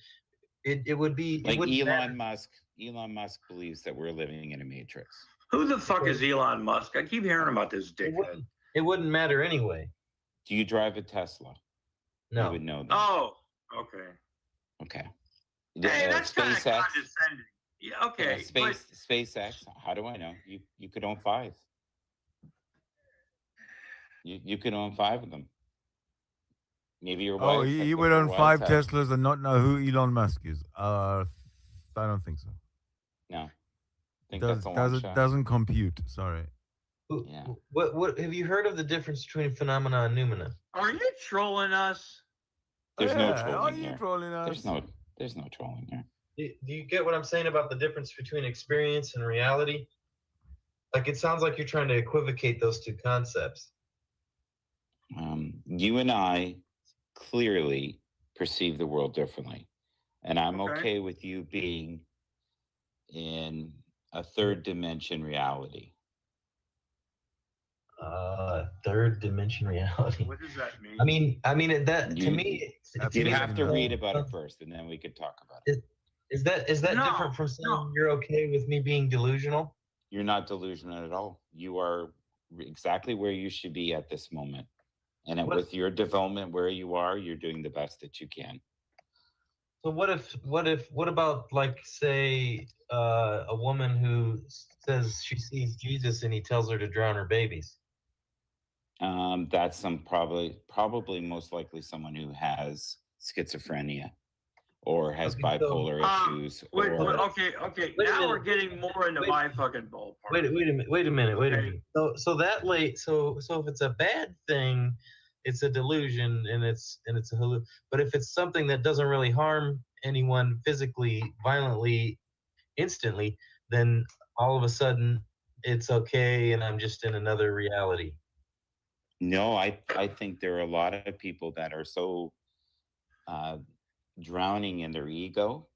It would be Like it wouldn't Elon matter. Musk. Elon Musk believes that we're living in a matrix. Who the fuck is Elon Musk? I keep hearing about this dickhead. It wouldn't matter anyway. Do you drive a Tesla? You No. would know that. Oh, okay. Okay. Hey, that's kind of SpaceX. condescending. Yeah, okay. SpaceX. How do I know? You could own 5. You could own 5 of them. Maybe your wife. Oh, you would own 5 Teslas and not know who Elon Musk is. I don't think so. No. I think that's a long shot. Doesn't compute. Sorry. Yeah. What have you heard of the difference between phenomena and noumena? Are you trolling us? There's no Are trolling you here. trolling us? There's no trolling here. Do you get what I'm saying about the difference between experience and reality? Like, it sounds like you're trying to equivocate those two concepts. You and I clearly perceive the world differently. And I'm okay with you being in a 3rd dimension reality. Third dimension reality. What does that mean? I mean that to me. You'd have to read about it first, and then we could talk about it. Is that different from saying you're okay with me being delusional? You're not delusional at all. You are exactly where you should be at this moment. And with your development where you are, you're doing the best that you can. So what about, like, say, a woman who says she sees Jesus and he tells her to drown her babies? That's probably most likely someone who has schizophrenia or has bipolar issues. Okay. Now we're getting more into my fucking ballpark. Wait a minute. So that late. So if it's a bad thing, it's a delusion and it's a hallucination. But if it's something that doesn't really harm anyone physically, violently, instantly, then all of a sudden it's okay and I'm just in another reality. No, I think there are a lot of people that are so drowning in their ego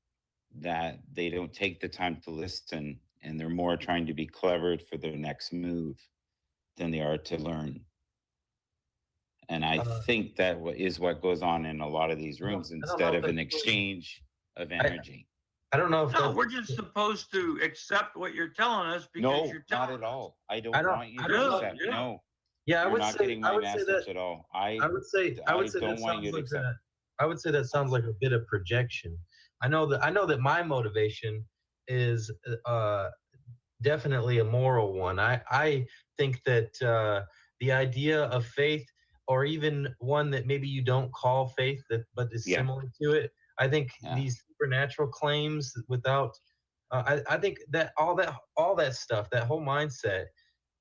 that they don't take the time to listen, and they're more trying to be clever for their next move than they are to learn. And I think that is what goes on in a lot of these rooms instead of an exchange of energy. I don't know if we're just supposed to accept what you're telling us because you're telling not at all. I don't want you to accept. No. Yeah, You're not getting my message at all. I would say don't want you to accept. I would say that sounds like a bit of projection. I know that my motivation is definitely a moral one. I think that the idea of faith, or even one that maybe you don't call faith, but is similar to it, I think these supernatural claims without, I think that all that stuff, that whole mindset,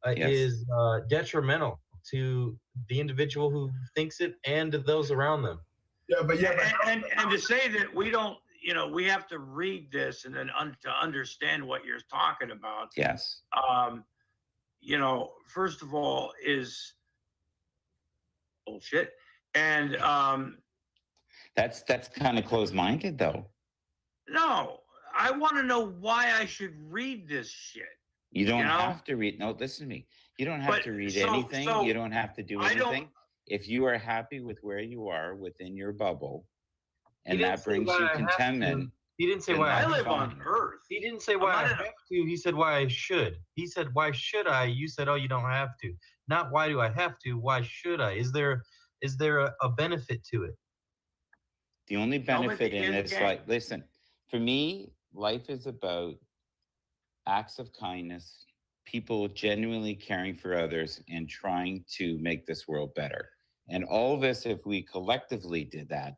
is detrimental to the individual who thinks it and to those around them. And to say that we don't, we have to read this and then to understand what you're talking about. Yes. First of all, is bullshit, and that's kind of closed-minded, though. No, I want to know why I should read this shit. You don't have to read. No, listen to me. You don't have to read anything. You don't have to do anything. If you are happy with where you are within your bubble, and that brings you contentment. He didn't say why I live on Earth. He didn't say why I have to. He said why I should. He said, why should I? You said, oh, you don't have to. Not why do I have to? Why should I? Is there a benefit to it? The only benefit in it's like, listen, for me, life is about acts of kindness, people genuinely caring for others and trying to make this world better. And all of us, if we collectively did that,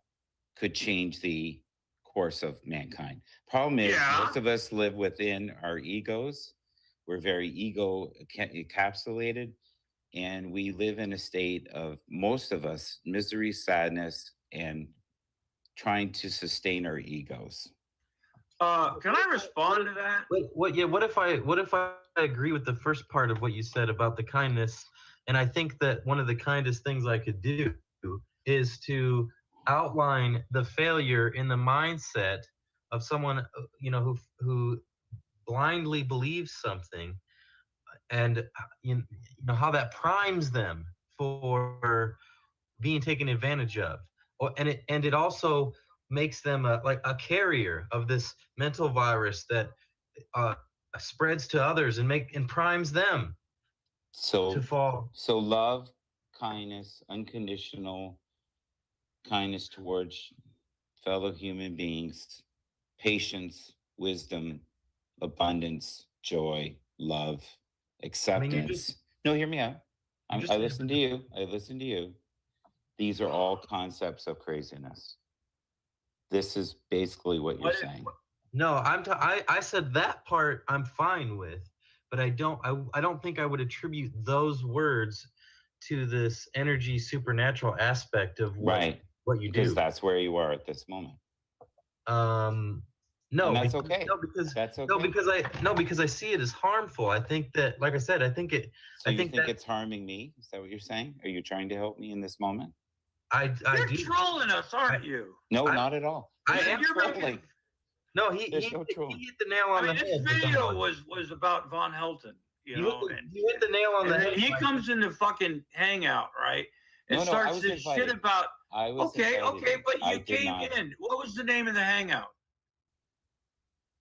could change the course of mankind. Problem is, most of us live within our egos. We're very ego encapsulated, and we live in a state of, most of us, misery, sadness, and trying to sustain our egos. Can I respond to that? What if I agree with the first part of what you said about the kindness? And I think that one of the kindest things I could do is to outline the failure in the mindset of someone, who blindly believes something, you know how that primes them for being taken advantage of, and it also makes them like a carrier of this mental virus that spreads to others and primes them to fall. So love, kindness, unconditional kindness towards fellow human beings, patience, wisdom, abundance, joy, love, acceptance. No, hear me out. I listen to you. I listen to you. These are all concepts of craziness. This is basically what you're saying. No, I said that part I'm fine with, but I don't think I would attribute those words to this energy supernatural aspect of what you do. Because that's where you are at this moment. No, and that's okay. No, because that's okay. because I see it as harmful. I think that, like I said, I think it. So you think it's harming me? Is that what you're saying? Are you trying to help me in this moment? You're trolling us, aren't you? No, not at all. I am trolling. No, he hit the nail on the head. This video was about Von Helton. You know, he hit the nail on the head. He comes in the fucking hangout, right? And starts this shit about. Okay, but you came in. What was the name of the hangout?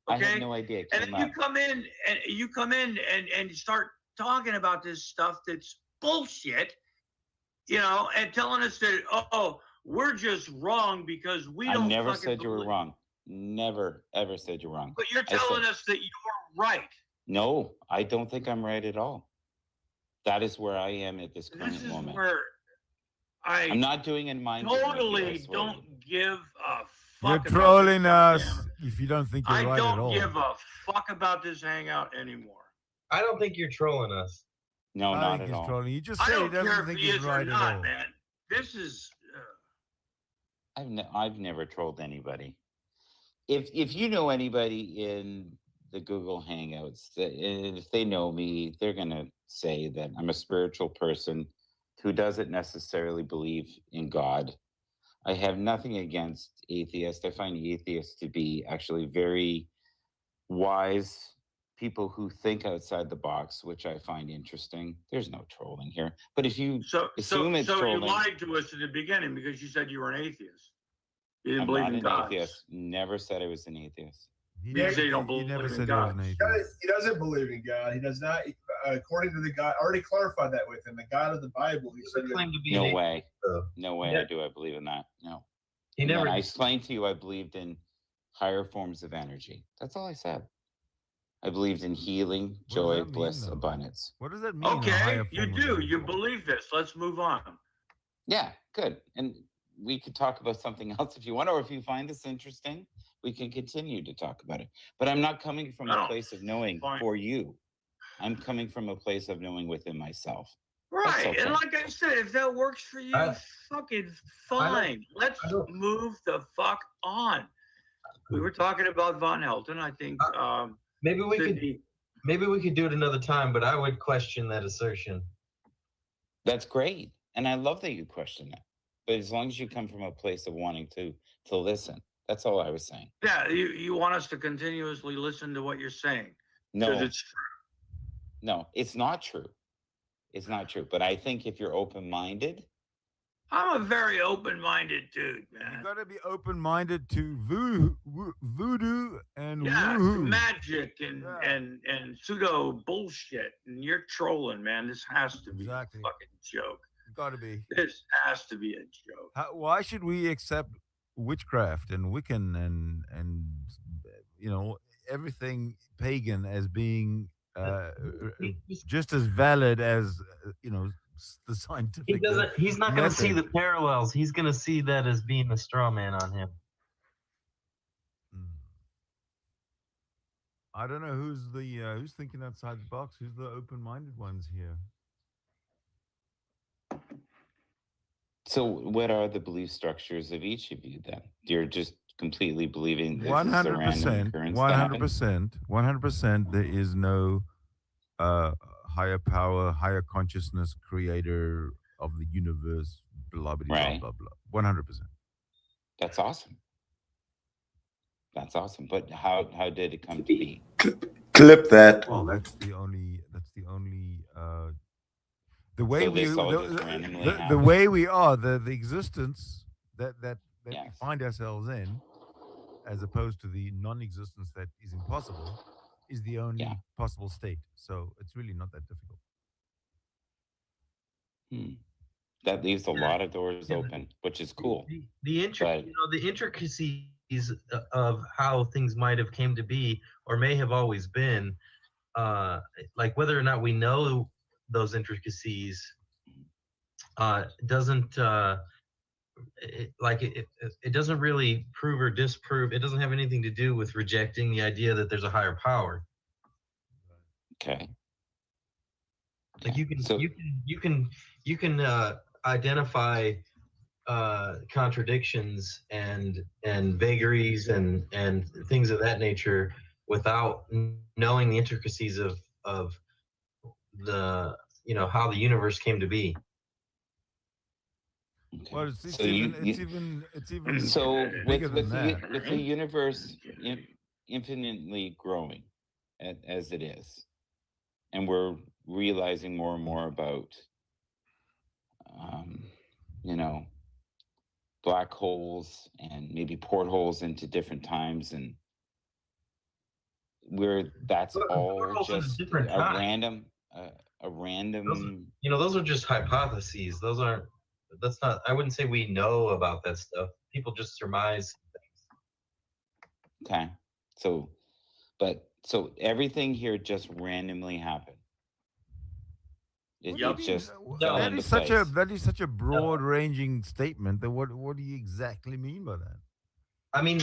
Okay? I have no idea. And then you come in and start talking about this stuff that's bullshit, you know, and telling us that we're just wrong because we don't. I never said you were wrong. Never ever said you're wrong. But you're telling us that you're right. No, I don't think I'm right at all. That is where I am at this current moment. Where I'm not doing in mind. Totally don't give a fuck. You're trolling us if you don't think you're right at all. I don't give a fuck about this hangout anymore. I don't think you're trolling us. No, not at all. Trolling. You just say he doesn't think he's right at all. Man. This is. I've never trolled anybody. If you know anybody in the Google Hangouts, if they know me, they're gonna say that I'm a spiritual person who doesn't necessarily believe in God. I have nothing against atheists. I find atheists to be actually very wise people who think outside the box, which I find interesting. There's no trolling here. But if you assume it's trolling, you lied to us in the beginning because you said you were an athist. You didn't believe in God. Atheist. Never said I was an atheist. You say you don't believe in God. He doesn't believe in God. He does not, according to the God. I already clarified that with him. The God of the Bible. He said, no way. No way. I believe in that. No. I explained to you I believed in higher forms of energy. That's all I said. I believed in healing, joy, bliss, abundance. What does that mean? Okay, you do. You believe this. Let's move on. Yeah, good. And we could talk about something else if you want, or if you find this interesting, we can continue to talk about it. But I'm not coming from a place of knowing for you. I'm coming from a place of knowing within myself. Right. Okay. And like I said, if that works for you, fucking fine. Let's move the fuck on. We were talking about Von Helton. I think maybe we could do it another time, but I would question that assertion. That's great. And I love that you question it. But as long as you come from a place of wanting to listen, that's all I was saying. Yeah, you want us to continuously listen to what you're saying. No, because it's true. No, it's not true. It's not true. But I think if you're open-minded. I'm a very open-minded dude, man. You got to be open-minded to voodoo and woohoo. Magic and pseudo bullshit. And you're trolling, man. This has to be a fucking joke. Got to be. This has to be a joke. Why should we accept witchcraft and Wiccan and you know everything pagan as being just as valid as you know the scientific? He's not going to see the parallels. He's going to see that as being a straw man on him. I don't know who's thinking outside the box. Who's the open-minded ones here? So what are the belief structures of each of you then? You're just completely believing 100%, 100%, there is no higher power, higher consciousness creator of the universe, blah, blah, blah, blah, blah. 100%. That's awesome. That's awesome. But how did it come to be? Clip that. Well, that's the only The way So we this all just randomly the happened? way we are, the existence that we Yes. find ourselves in, as opposed to the non-existence that is impossible, is the only Yeah. possible state. So it's really not that difficult. That leaves a Yeah. lot of doors Yeah. open, which is cool. The But intricacies of how things might have came to be or may have always been, like whether or not we know those intricacies, doesn't it doesn't really prove or disprove. It doesn't have anything to do with rejecting the idea that there's a higher power. okay. Like Okay. So you can identify contradictions and vagaries and things of that nature without knowing the intricacies of the how the universe came to be. okay. Well, it's So you even so bigger with than that. with the universe infinitely growing as it is, and we're realizing more and more about you know, black holes and maybe portholes into different times, and that's But all portholes into just different a times. random a random Those are just hypotheses. Those aren't. That's not. I wouldn't say we know about that stuff. People just surmise. okay. So so everything here just randomly happened. What Yep. do It you mean? just No. fell That into is such place. a broad-ranging statement. That what do you exactly mean by that? I mean,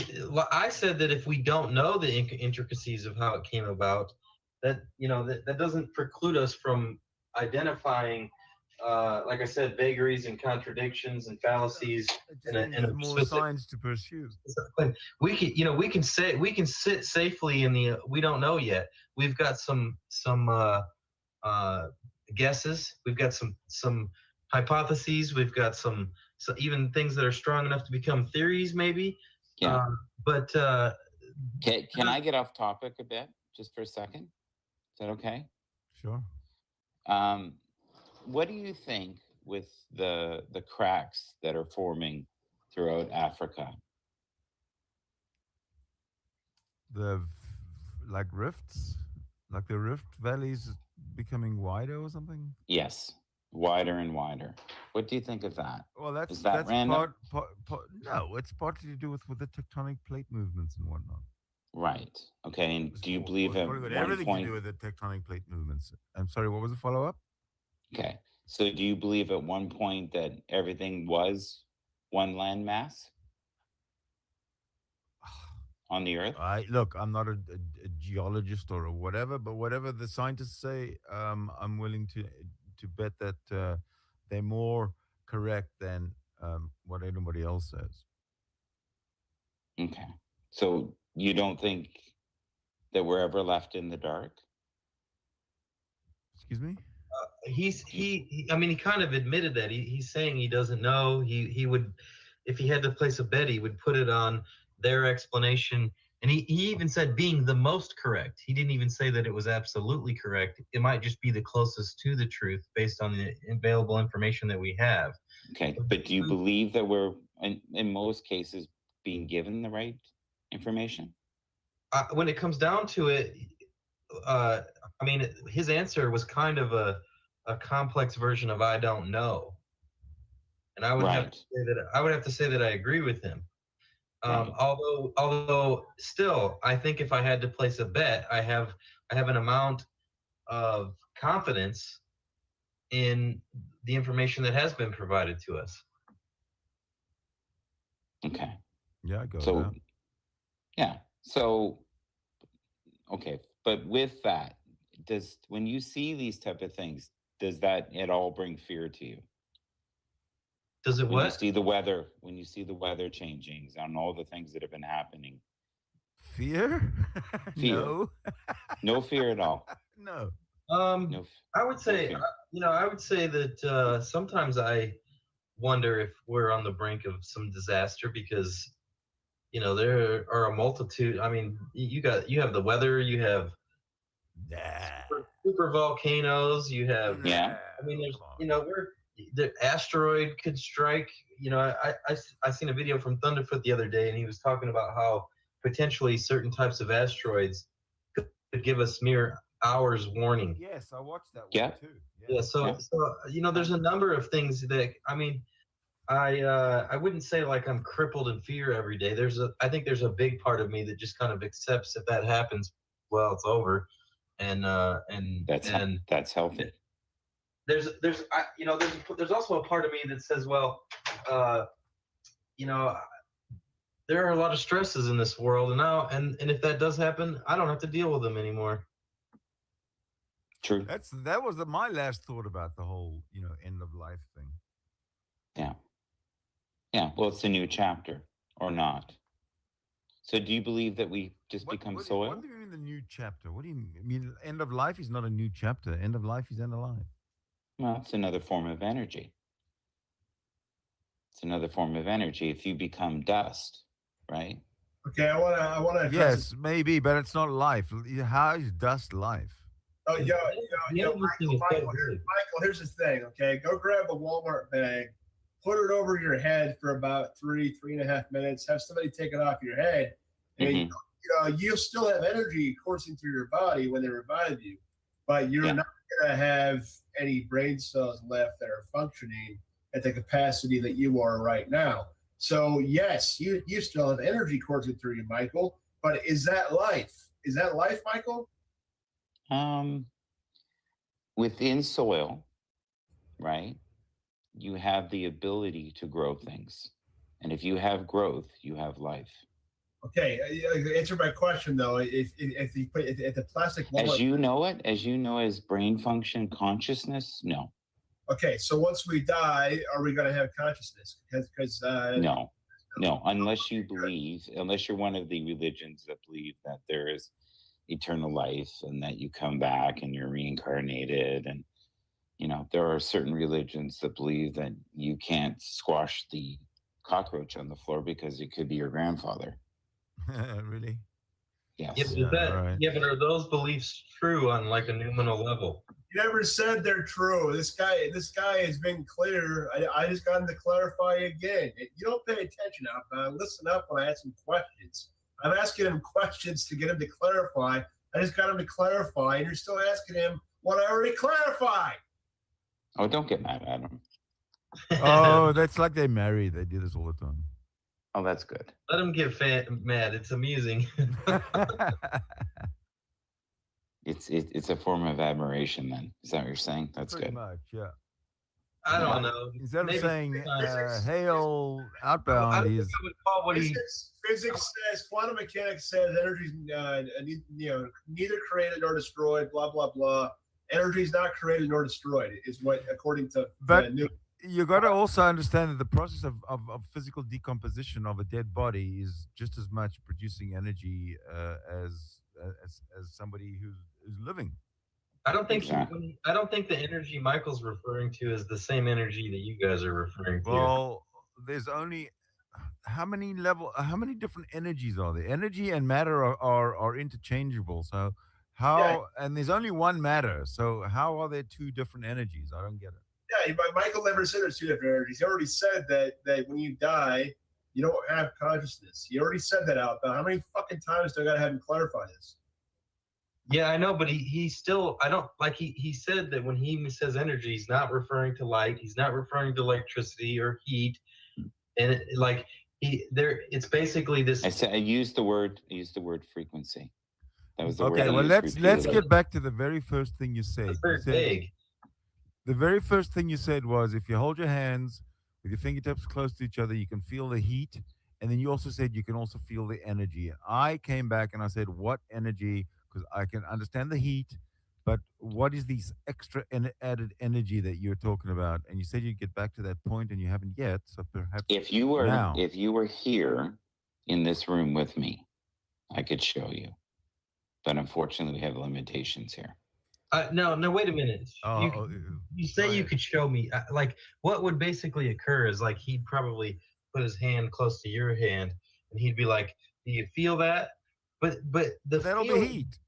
I said that if we don't know the intricacies of how it came about, that that doesn't preclude us from identifying, like I said, vagaries and contradictions and fallacies. It just in means a there's more specific- science to pursue. we can sit safely in the we don't know yet. We've got some guesses. We've got some hypotheses. We've got some even things that are strong enough to become theories, maybe. Yeah. But Can I get off topic a bit just for a second? Is that okay? Sure. What do you think with the cracks that are forming throughout Africa? Like rifts, like the rift valleys becoming wider or something. Yes, wider and wider. What do you think of that? Well, Is that that's random? no, it's partly to do with the tectonic plate movements and whatnot. Right. Okay. And do you Well, believe it's at probably got one everything point? to do with the tectonic plate movements. I'm sorry, what was the follow-up? Okay. So do you believe at one point that everything was one landmass on the Earth? Look, I'm not a geologist or whatever, but whatever the scientists say, I'm willing to bet that they're more correct than what anybody else says. Okay. So you don't think that we're ever left in the dark? Excuse me? I mean, he kind of admitted that he's saying he doesn't know. He would, if he had to place a bet, he would put it on their explanation. And he even said being the most correct. He didn't even say that it was absolutely correct. It might just be the closest to the truth based on the available information that we have. Okay. But do you believe that we're in most cases being given the right information? When it comes down to it, I mean, his answer was kind of a complex version of "I don't know," and I would have to say that I agree with him. Right. Although still, I think if I had to place a bet, I have an amount of confidence in the information that has been provided to us. Okay. Yeah, I go So there. yeah. So okay. But with that, when you see these type of things, does that at all bring fear to you? Does it When you what? see the weather changing and all the things that have been happening? Fear? Fear. No. No fear at all. No. No. I would say, fear. I would say that sometimes I wonder if we're on the brink of some disaster because, there are a multitude. I mean, you have the weather, you have Nah. super volcanoes. You have, Yeah. I mean, there's, Come on. you know, the asteroid could strike. You know, I seen a video from Thunderfoot the other day, and he was talking about how potentially certain types of asteroids could give us mere hours warning. Yes, I watched that one Yeah. too. Yeah, so you know, there's a number of things that, I mean, I wouldn't say like I'm crippled in fear every day. I think there's a big part of me that just kind of accepts if that happens, well, it's over, and That's healthy. you know, there's also a part of me that says, well, you know, there are a lot of stresses in this world, and now and if that does happen, I don't have to deal with them anymore. True. That was my last thought about the whole, you know, end of life thing. Yeah. Yeah. Well, it's a new chapter or not. So do you believe that we just become soil? What do you mean the new chapter? What do you mean? End of life is not a new chapter. End of life is end of life. Well, it's another form of energy. It's another form of energy. If you become dust, right? Okay, I wanna. Yes, maybe, but it's not life. How is dust life? Oh, Michael, here's the thing. Okay, go grab a Walmart bag, put it over your head for about 3.5 minutes. Have somebody take it off your head, and you know you'll still have energy coursing through your body when they revive you, but you're not gonna have any brain cells left that are functioning at the capacity that you are right now. So yes, you still have energy coursing through you, Michael. But is that life? Is that life, Michael? Within soil, right, you have the ability to grow things. And if you have growth, you have life. Okay, answer my question though. If the plastic Walmart, as you know, as brain function, consciousness, no. Okay, so once we die, are we going to have consciousness? Because no, unless you're one of the religions that believe that there is eternal life and that you come back and you're reincarnated, and you know there are certain religions that believe that you can't squash the cockroach on the floor because it could be your grandfather. Really? Yes. Yeah, but are those beliefs true on like a numinal level? You never said they're true. This guy has been clear. I just got him to clarify again. You don't pay attention now. Listen up when I ask him questions. I'm asking him questions to get him to clarify. I just got him to clarify, and you're still asking him what I already clarified. Oh, don't get mad at him. Oh, that's like they're married. They do this all the time. Oh, that's good. Let him get mad. It's amusing. It's a form of admiration. Then is that what you're saying? That's Pretty good. much, yeah. I don't know. Instead of saying hail outbound, he's physics says, quantum mechanics says energy neither created nor destroyed. Blah blah blah. Energy is not created nor destroyed. Is what according to you got to also understand that the process of physical decomposition of a dead body is just as much producing energy as somebody who's living. I don't think the energy Michael's referring to is the same energy that you guys are referring to. Well, there's only how many different energies are there? Energy and matter are interchangeable. So and there's only one matter. So how are there two different energies? I don't get it. Yeah, but Michael never said there's two different energies. He already said that when you die, you don't have consciousness. He already said that out. How many fucking times do I gotta have him clarify this? Yeah, I know, but he still, I don't like he said that when he says energy, he's not referring to light, he's not referring to electricity or heat, and it's basically this. I used the word frequency. That was the word. Okay, well let's get back to the very first thing you said. It's very vague. The very first thing you said was if you hold your hands with your fingertips close to each other, you can feel the heat, and then you also said you can also feel the energy. I came back and I said, what energy? Because I can understand the heat, but what is this extra added energy that you're talking about? And you said you'd get back to that point, and you haven't yet. So perhaps if you were here in this room with me, I could show you. But unfortunately, we have limitations here. No, wait a minute. You say you could show me. Like, what would basically occur is like he'd probably put his hand close to your hand, and he'd be like, "Do you feel that?" But that'll be heat.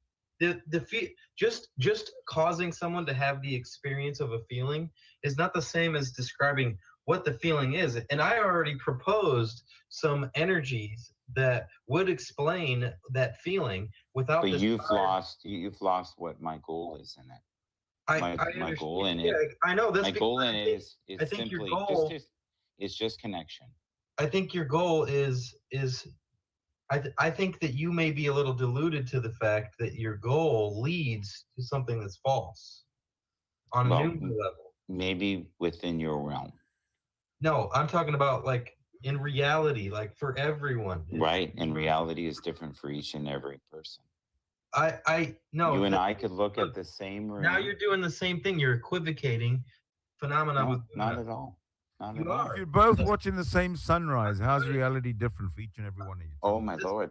just causing someone to have the experience of a feeling is not the same as describing what the feeling is. And I already proposed some energies that would explain that feeling without But this. you've lost what my goal is in it. My goal in it. I know that's my goal in it is I think your simply goal, it's just connection. I think your goal is I think that you may be a little deluded to the fact that your goal leads to something that's false on a new level. Maybe within your realm. No, I'm talking about like in reality, like for everyone. Right. And reality is different for each and every person. I no. You and I could look at the same room. Now you're doing the same thing. You're equivocating phenomena. No, with not at all. Not at all. If you're both watching the same sunrise, how's reality different for each and every one of you? Oh my Lord.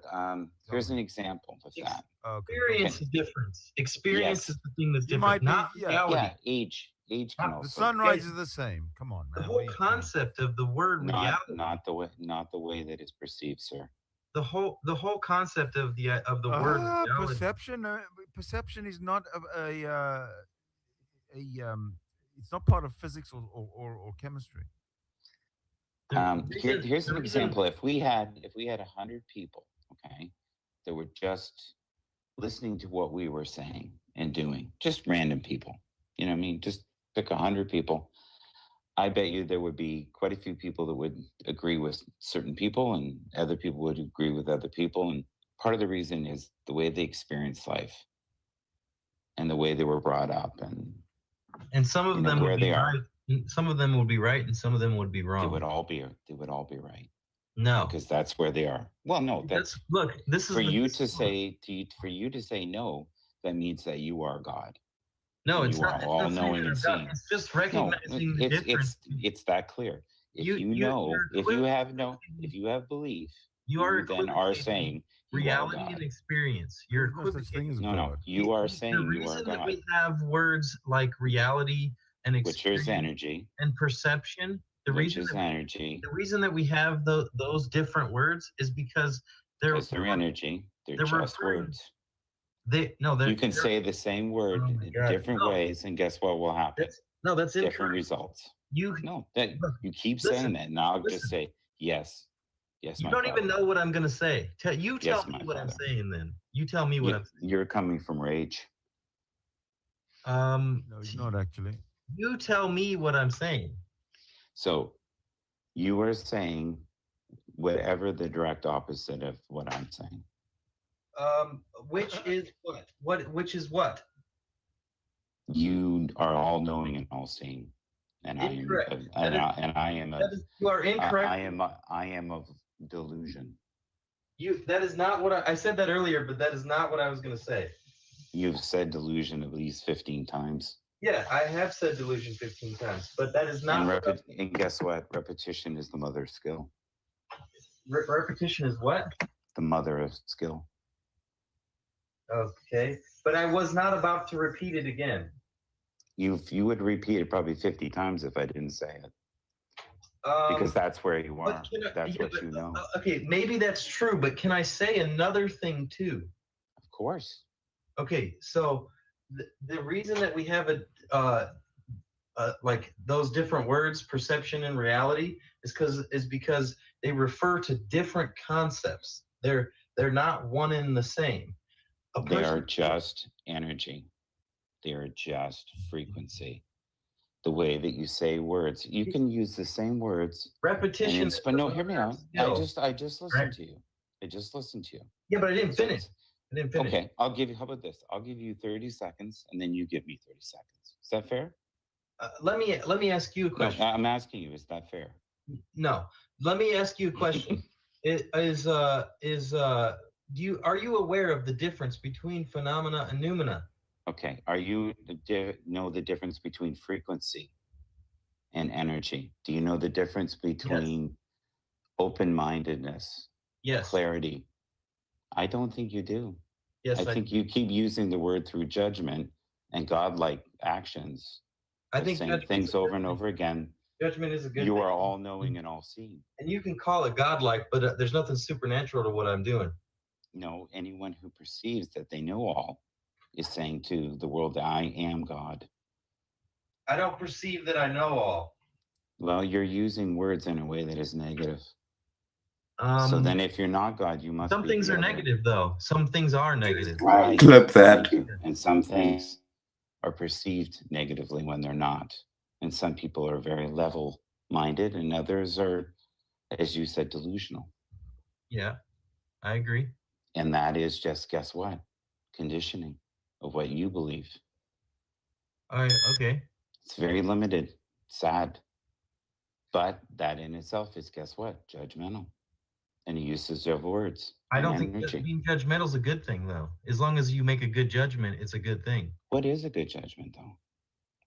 Here's an example of that. Experience is different. Experience is the thing that's different. Might be, not reality. Yeah, age can also. The sunrise is the same. Come on, man. The whole concept of the word reality. Not the way that it's perceived, sir. The whole concept of the word reality. Perception is not it's not part of physics or chemistry. Here's an example. If we had 100 people, okay, that were just listening to what we were saying and doing, just random people, you know what I mean? Just pick 100 people. I bet you there would be quite a few people that would agree with certain people and other people would agree with other people. And part of the reason is the way they experience life and the way they were brought up and some of them where they are. Some of them would be right and some of them would be wrong. They would all be right. No, because that's where they are. Well, no, that's look. This is for you to say no. That means that you are God. No, it's you not. are all knowing and seeing. It's just recognizing the difference. It's that clear. If if you have belief, you then are saying reality and experience. You're equivocating. No, you are saying you are God. The reason that we have words like reality and experience, which is energy, and perception. The reason that we have those different words is because they're energy. They're just words. You can say the same word in different ways, and guess what will happen? That's different results. You keep saying that, and I'll just say yes. Yes, you don't even know what I'm going to say. Tell me what I'm saying. Then you tell me what I'm saying. You're coming from rage. No, it's not actually. You tell me what I'm saying. So you are saying whatever the direct opposite of what I'm saying. Which is what? Which is what? You are all knowing and all seeing, and incorrect. I am. You are incorrect. I am of delusion. That is not what I said that earlier, but that is not what I was going to say. You've said delusion at least 15 times. Yeah, I have said delusion 15 times, but that is not. And guess what? Repetition is the mother of skill. Repetition is what? The mother of skill. Okay, but I was not about to repeat it again. You would repeat it probably 50 times if I didn't say it. Because that's where you are. That's what you know. Okay, maybe that's true, but can I say another thing too? Of course. Okay, so the reason that we have like those different words, perception and reality, is because they refer to different concepts. They're not one and the same. They are just energy. They are just frequency. The way that you say words, you can use the same words. Repetition. But no, hear me out. I just listened to you. I just listened to you. Yeah, but I didn't finish. Okay, I'll give you. How about this? I'll give you 30 seconds, and then you give me 30 seconds. Is that fair? Let me ask you a question. No, I'm asking you. Is that fair? No. Let me ask you a question. Are you aware of the difference between phenomena and noumena? Okay. Are you know the difference between frequency and energy? Do you know the difference between open-mindedness, clarity? I don't think you do. Yes, I think you keep using the word through judgment and godlike actions. I think saying things over and over again. Judgment is a good You thing. are all knowing and all seeing. And you can call it godlike, but there's nothing supernatural to what I'm doing. No, anyone who perceives that they know all is saying to the world, I am God. I don't perceive that I know all. Well, you're using words in a way that is negative. So then if you're not God, you must some be things the are other. negative, though. Some things are negative. Right. Clip that. And some things are perceived negatively when they're not. And some people are very level-minded, and others are, as you said, delusional. Yeah, I agree. And that is just, guess what? Conditioning of what you believe. All right, okay. It's very limited, sad. But that in itself is, guess what? Judgmental. And uses of words. I and don't think energy. that being judgmental is a good thing, though. As long as you make a good judgment, it's a good thing. What is a good judgment, though?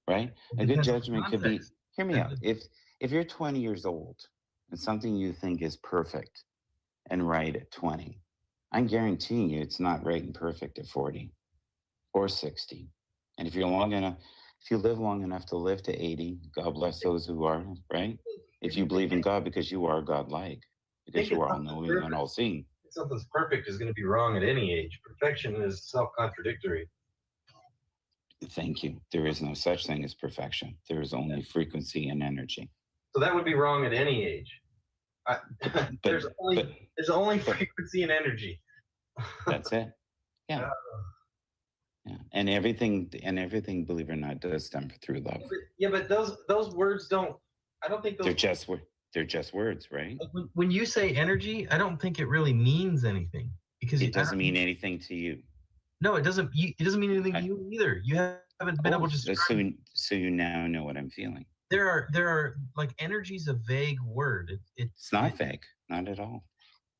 Right? It A good depends on judgment could be, context. hear me out. If you're 20 years old and something you think is perfect and right at 20, I'm guaranteeing you it's not right and perfect at 40 or 60. And if you live long enough to live to 80, God bless those who are, right? If you believe in God because you are God-like, because you are all-knowing and all-seeing. If something's perfect is going to be wrong at any age. Perfection is self-contradictory. Thank you. There is no such thing as perfection. There is only frequency and energy. So that would be wrong at any age. There's only frequency and energy. That's it. Yeah. Yeah. And everything, believe it or not, does stem through love. Yeah, but those words don't. I don't think those. They're just words, right? When you say energy, I don't think it really means anything because it doesn't mean anything to you. No, it doesn't. It doesn't mean anything to you either. You haven't been able to. So you now know what I'm feeling. There are like energy's a vague word. It's not vague, not at all.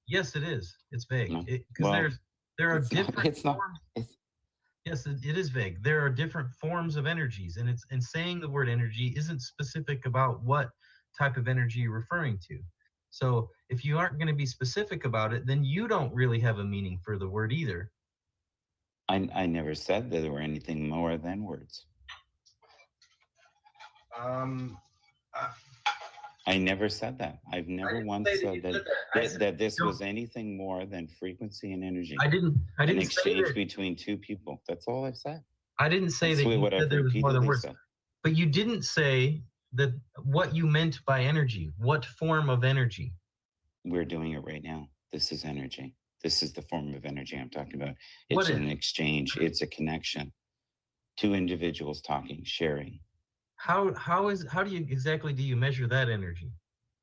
Yes, it is. It's vague because No. there are different. It's not. Yes, it is vague. There are different forms of energies, and saying the word energy isn't specific about what type of energy you're referring to. So if you aren't going to be specific about it, then you don't really have a meaning for the word either. I never said that there were anything more than words. I never said that. I've never once said that this was anything more than frequency and energy. I didn't an exchange between two people. That's all I've said. I didn't say that you said there was more than words. But you didn't say that what you meant by energy. What form of energy? We're doing it right now. This is energy. This is the form of energy I'm talking about. It's an exchange. It's a connection. Two individuals talking, sharing. How do you measure that energy?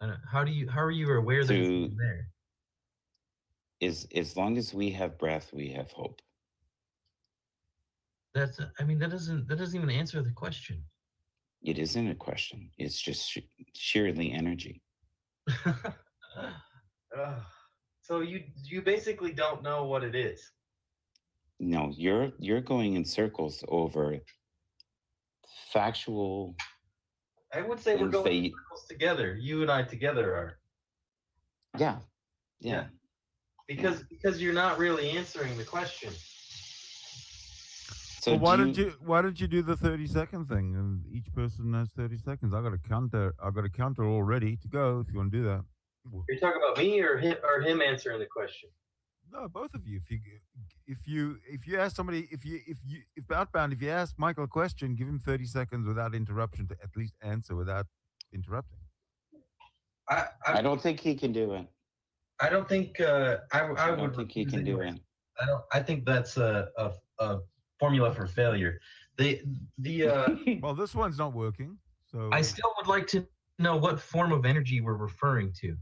How are you aware that it's there? As long as we have breath, we have hope. That doesn't even answer the question. It isn't a question. It's just sheerly energy. So you basically don't know what it is. No, you're going in circles over factual. I would say we're going in circles together. You and I together are. Yeah. Because you're not really answering the question. So why don't you do the 30-second thing, and each person has 30 seconds? I got a counter all ready to go. If you want to do that. You're talking about me or him answering the question? No, both of you. If you ask somebody, if outbound, if you ask Michael a question, give him 30 seconds without interruption to at least answer without interrupting. I don't think he can do it. I don't think I would think he can do it. I think that's a formula for failure. Well, this one's not working. So I still would like to know what form of energy we're referring to.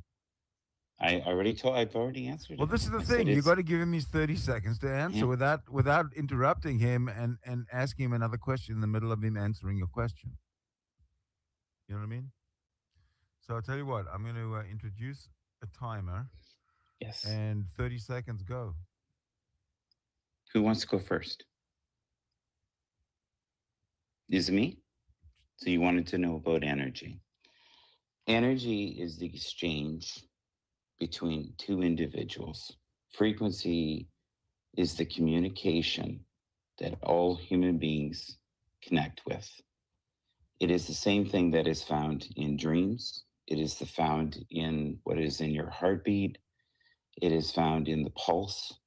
I've already answered. Well, this is the thing. You got to give him his 30 seconds to answer without interrupting him and asking him another question in the middle of him answering your question. You know what I mean? So I'll tell you what. I'm going to introduce a timer. Yes. And 30 seconds go. Who wants to go first? Is it me? So you wanted to know about energy. Energy is the exchange between two individuals. Frequency is the communication that all human beings connect with. It is the same thing that is found in dreams. It is found in what is in your heartbeat. It is found in the pulse.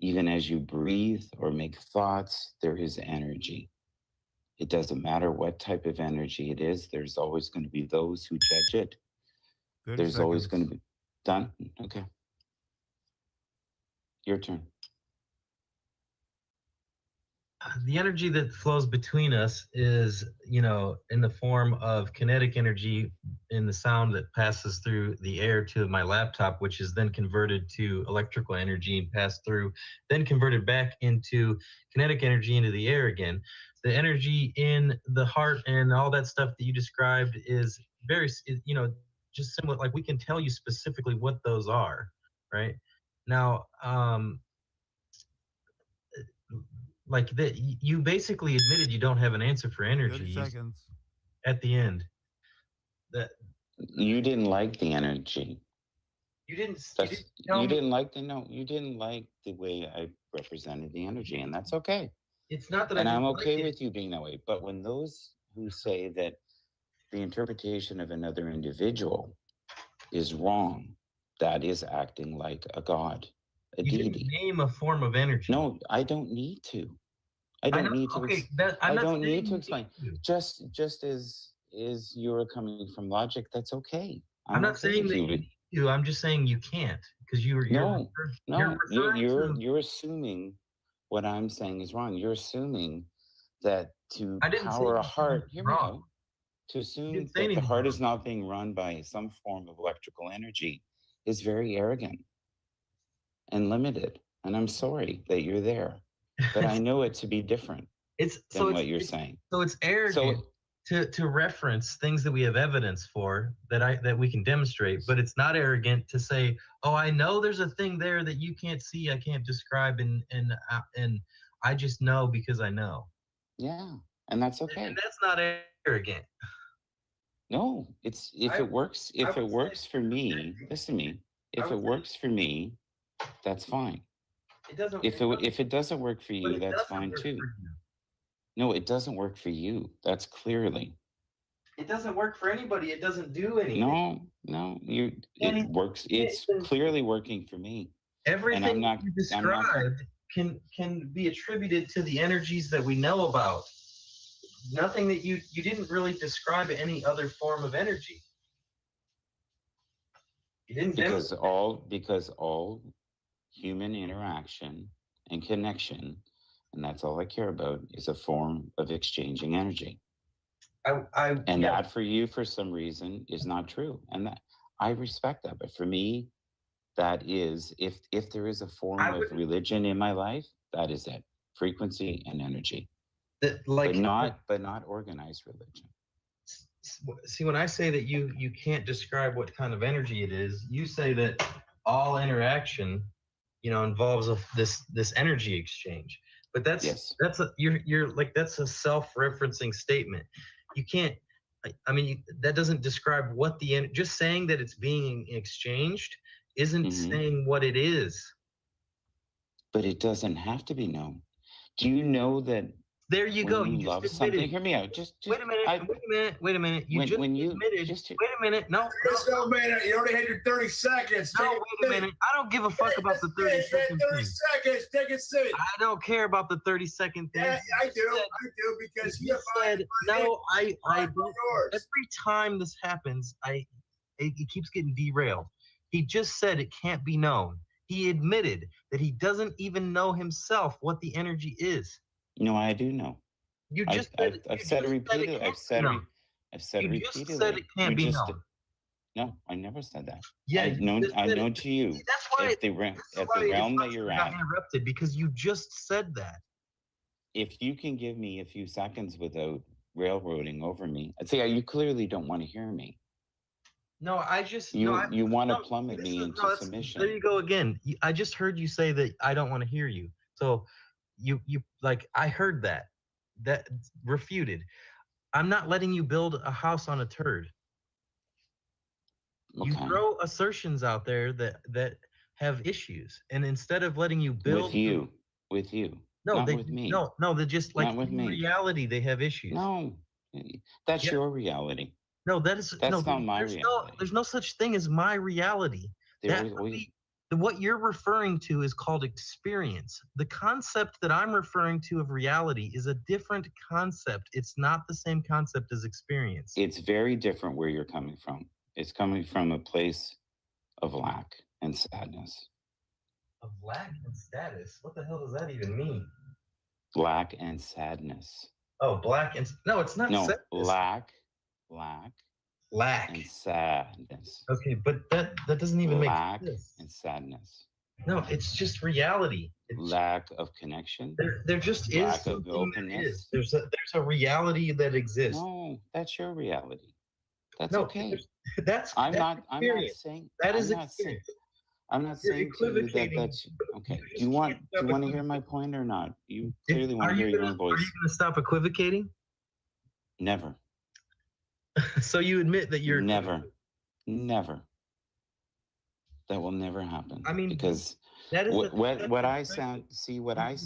Even as you breathe or make thoughts, there is energy. It doesn't matter what type of energy it is. There's always going to be those who judge it. 30 There's always seconds. going to be done. Okay. Your turn. The energy that flows between us is, in the form of kinetic energy in the sound that passes through the air to my laptop, which is then converted to electrical energy and passed through, then converted back into kinetic energy into the air again. The energy in the heart and all that stuff that you described is very, just similar. Like, we can tell you specifically what those are, right? Now, like that, you basically admitted you don't have an answer for 30 energy seconds. at the end. That You didn't like the energy. you didn't That's, tell you me. didn't like you didn't like the way I represented the energy, and that's okay. It's not that And I I'm didn't okay like it. with you being that way. But when those who say that the interpretation of another individual is wrong, that is acting like a god, a You didn't deity. name a form of energy. No, I don't need to. I I don't know. need to. Okay, I I'm not don't saying need to you explain. need to. Just as you're coming from logic, that's okay. I'm not okay saying with that you need to. I'm just saying you can't, because you're No, referring to. you're assuming what I'm saying is wrong. You're assuming that to I didn't say power a anything heart, was hear me wrong. out, to assume didn't say that the anything heart wrong. is not being run by some form of electrical energy is very arrogant and limited. And I'm sorry that you're there, but I know it to be different than what you're saying. So it's arrogant to reference things that we have evidence for that we can demonstrate, but it's not arrogant to say, oh, I know there's a thing there that you can't see, I can't describe, and I just know because I know. Yeah, and that's okay. And that's not arrogant. No, it's if it works for me, listen to me. If it works for me, that's fine. It doesn't. If it doesn't work for But you, it that's doesn't fine work too. for you. No, it doesn't work for you. That's clearly. It doesn't work for anybody. It doesn't do anything. No, it works. It's clearly working for me. Everything I'm not, you described can be attributed to the energies that we know about. Nothing that you didn't really describe any other form of energy. You didn't because all human interaction and connection, and that's all I care about, is a form of exchanging energy. That for you, for some reason, is not true, and that I respect that. But for me, that is, if there is a form of religion in my life, that is it: frequency and energy. But not organized religion. See, when I say that you can't describe what kind of energy it is, you say that all interaction, involves this energy exchange. But that's a self-referencing statement. You can't. I mean, that doesn't describe what just saying that it's being exchanged isn't saying what it is. But it doesn't have to be known. Do you know that? There you go. You love something. Hear me out. Just wait a minute. You just admitted. Wait a minute. No. Just a minute. You only had your 30 seconds. No, wait a minute. I don't give a fuck about the 30 second 30 seconds. Take a seat. I don't care about the 30-second thing. Yeah, I do. Because you said no. I don't. Every time this happens, it keeps getting derailed. He just said it can't be known. He admitted that he doesn't even know himself what the energy is. No, I do know. You just I've said it repeatedly. I've said it repeatedly. You just said it can't be known. No, I never said that. Yeah, I know to you. That's why at the realm that you're at. Interrupted because you just said that. If you can give me a few seconds without railroading over me, I'd say you clearly don't want to hear me. No, I just you want to plummet me into submission. There you go again. I just heard you say that I don't want to hear you. So you like I heard that refuted. I'm not letting you build a house on a turd. Okay. You throw assertions out there that have issues, and instead of letting you build with you. No, not with me. No, they're just like in reality they have issues. No, that's your reality. No, that's not my reality. There's no such thing as my reality. That what you're referring to is called experience. The concept that I'm referring to of reality is a different concept. It's not the same concept as experience. It's very different where you're coming from. It's coming from a place of lack and sadness. Of lack and status? What the hell does that even mean? Lack and sadness. Oh, black and no, it's not. No, sadness. lack, Lack and sadness. Okay, but that doesn't even Lack make sense. and sadness. No, it's just reality. Lack of connection. There just is Lack of something that openness. is. There's a reality that exists. No, that's your reality. That's No, okay. That's I'm not experience. saying That is I'm not saying experience. I'm not You're saying to you that equivocating. that's okay. You Do you just want can't to hear my point or not? You If- clearly want are to hear you your own gonna- Are voice. you going to stop equivocating? Never. So you admit that you're Never. That will never happen. I mean, because that is what I stand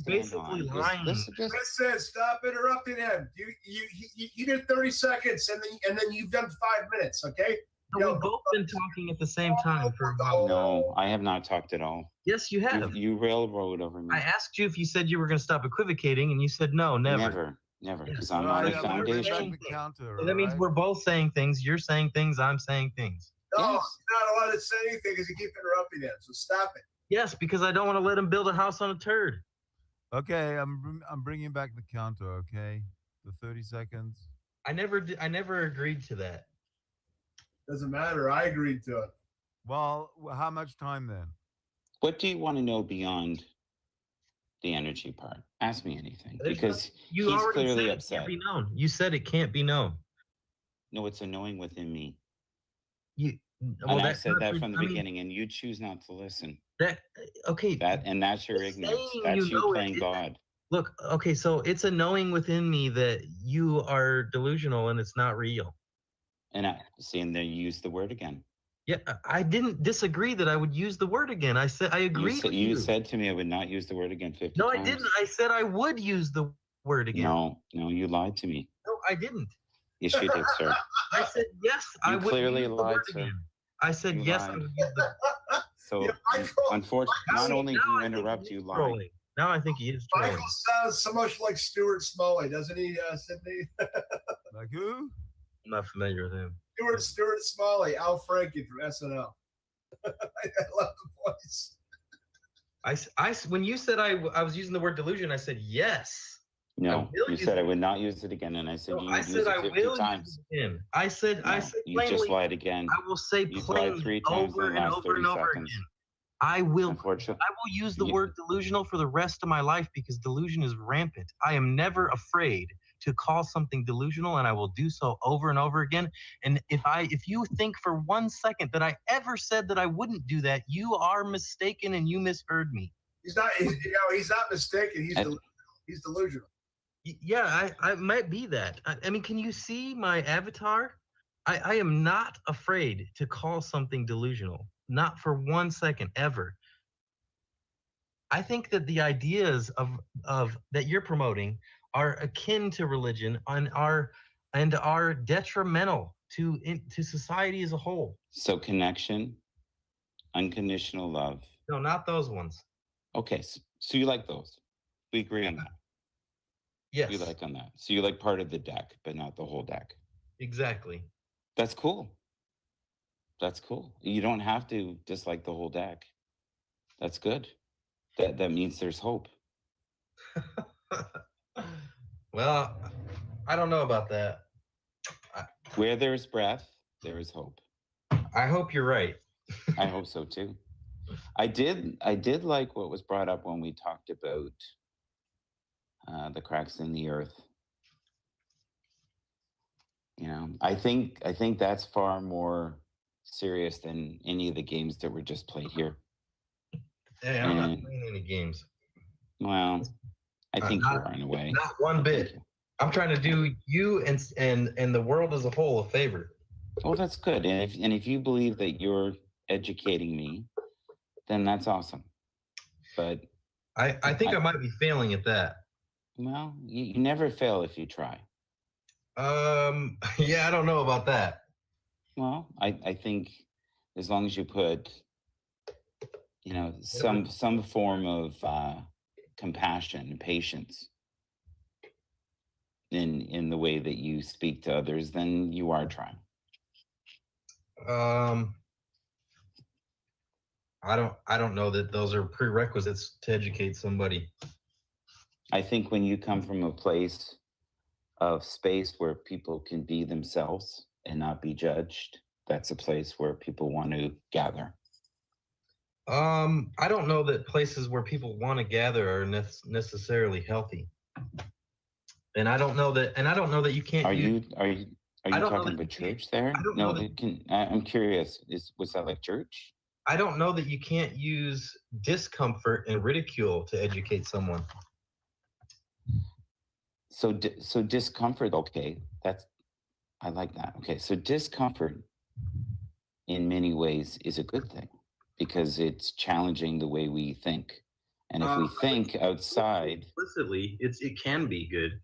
basically on is lying. this. Listen, stop interrupting him. You did 30 seconds, and then you've done 5 minutes. Okay. No, we've both been talking at the same time for a while. No, I have not talked at all. Yes, you have. You railroad over me. I asked you if you said you were going to stop equivocating, and you said no, never. Never, Yes. because I'm All on right, a I'm gonna bring back foundation. the counter. So that means all we're both saying things. You're saying things. I'm saying things. No, Yes. you're not allowed to say anything because you keep interrupting him. So stop it. Yes, because I don't want to let him build a house on a turd. Okay, I'm bringing back the counter. Okay, the 30 seconds. I never agreed to that. Doesn't matter. I agreed to it. Well, how much time then? What do you want to know beyond the energy part? Ask me anything, because You he's already clearly said it upset. can't be known. You said it can't be known. No, it's a knowing within me. Well, And I that's said not that the- from the I mean, beginning, and you choose not to listen. Okay. That's your just ignorance. saying That's you you know it playing isn't- God. Look, okay, so it's a knowing within me that you are delusional and it's not real. And I see, and then you use the word again. Yeah, I didn't disagree that I would use the word again. I said I agreed with you. You said to me I would not use the word again 50 No, times. I didn't. I said I would use the word again. No, you lied to me. No, I didn't. Yes, you did, sir. I said yes, I You would clearly use the lied, word sir. again. I said You yes, I lied. would use the. So, Yeah, Michael- unfortunately, not only do Now you I think interrupt, he you is lie. trolling. Now I think he is trolling. Michael sounds so much like Stuart Smalley, doesn't he, Sydney? Like who? I'm not familiar with him. Stuart Smalley, Al Franken from SNL. I love the voice. When you said I was using the word delusion, I said yes. No, will you use said I it. would not use it again, and I said No, you I would said use I it 50 will times. use it again. I said No, plainly. you just lied again. I will say You've plainly lied 3 times over in the and last over 30 and over seconds. again. I will Unfortunately, use the you- word delusional for the rest of my life because delusion is rampant. I am never afraid to call something delusional, and I will do so over and over again. And if you think for 1 second that I ever said that I wouldn't do that, you are mistaken and you misheard me. He's not mistaken. He's delusional. Yeah, I might be that. I mean, can you see my avatar? I am not afraid to call something delusional. Not for 1 second ever. I think that the ideas of that you're promoting are akin to religion and are detrimental to society as a whole. So connection, unconditional love. No, not those ones. Okay, so you like those. We agree on that. Yes. You like on that. So you like part of the deck, but not the whole deck. Exactly. That's cool. That's cool. You don't have to dislike the whole deck. That's good. That means there's hope. Well, I don't know about that. Where there's breath, there is hope. I hope you're right. I hope so too. I did like what was brought up when we talked about the cracks in the earth. You know, I think that's far more serious than any of the games that were just played here. Hey, I'm not playing any games. Well, I think you are in a way. Not one bit. I'm trying to do you and the world as a whole a favor. Well, that's good. And if you believe that you're educating me, then that's awesome. But I think I might be failing at that. Well, you never fail if you try. Yeah, I don't know about that. Well, I think as long as you put, some form of compassion and patience in the way that you speak to others, then you are trying. I don't know that those are prerequisites to educate somebody. I think when you come from a place of space where people can be themselves and not be judged, that's a place where people want to gather. I don't know that places where people want to gather are necessarily healthy. And I don't know that you can't. Are you talking about church there? No, I'm curious. Was that like church? I don't know that you can't use discomfort and ridicule to educate someone. So discomfort, okay, I like that. Okay, so discomfort in many ways is a good thing because it's challenging the way we think. And if we think outside, explicitly, it can be good.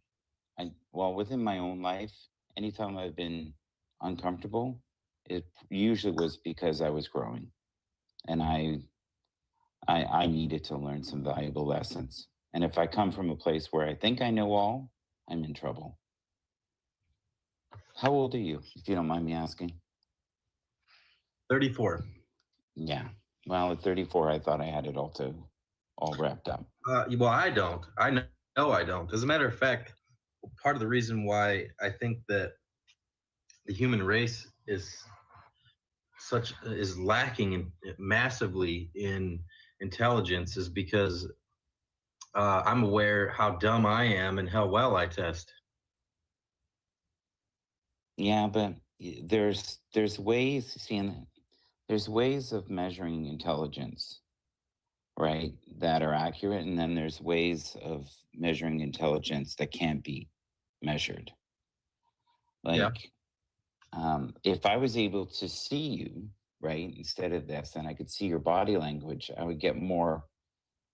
Within my own life, anytime I've been uncomfortable, it usually was because I was growing, and I needed to learn some valuable lessons. And if I come from a place where I think I know all, I'm in trouble. How old are you, if you don't mind me asking? 34. Yeah. Well, at 34, I thought I had it all wrapped up. Well, I don't. I know I don't. As a matter of fact, part of the reason why I think that the human race is lacking massively in intelligence is because I'm aware how dumb I am and how well I test. Yeah, but there's ways, there's ways of measuring intelligence, right, that are accurate, and then there's ways of measuring intelligence that can't be measured. Like, if I was able to see you, right, instead of this, and I could see your body language, I would get more